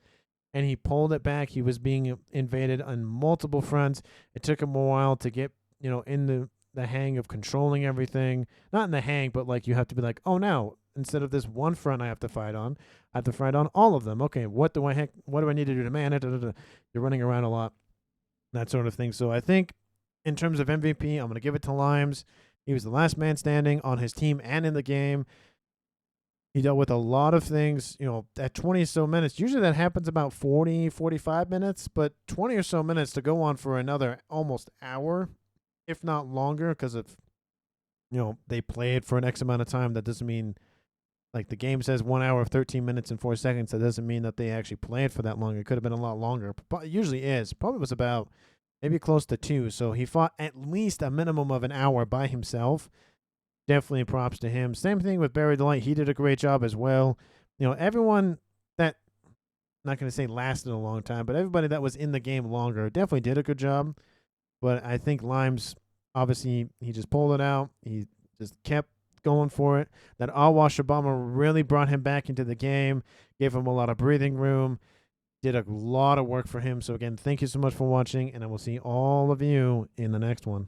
and he pulled it back. He was being invaded on multiple fronts. It took him a while to get, in the hang of controlling everything. Not in the hang, but like you have to be like, oh, now instead of this one front I have to fight on, I have to fight on all of them. Okay, what do I need to do to man it? You're running around a lot, that sort of thing. So I think in terms of MVP, I'm going to give it to Limes. He was the last man standing on his team and in the game. He dealt with a lot of things, at 20 or so minutes. Usually that happens about 40, 45 minutes, but 20 or so minutes to go on for another almost hour, if not longer, because if, they played for an X amount of time, that doesn't mean, like the game says 1 hour, 13 minutes, and 4 seconds. That doesn't mean that they actually played for that long. It could have been a lot longer. But it usually is. Probably was about maybe close to 2. So he fought at least a minimum of an hour by himself. Definitely props to him. Same thing with Bury the Light. He did a great job as well. Everyone that, not going to say lasted a long time, but everybody that was in the game longer definitely did a good job. But I think Limes, obviously, he just pulled it out. He just kept going for it. That Awash Obama really brought him back into the game, gave him a lot of breathing room, did a lot of work for him. So, again, thank you so much for watching, and I will see all of you in the next one.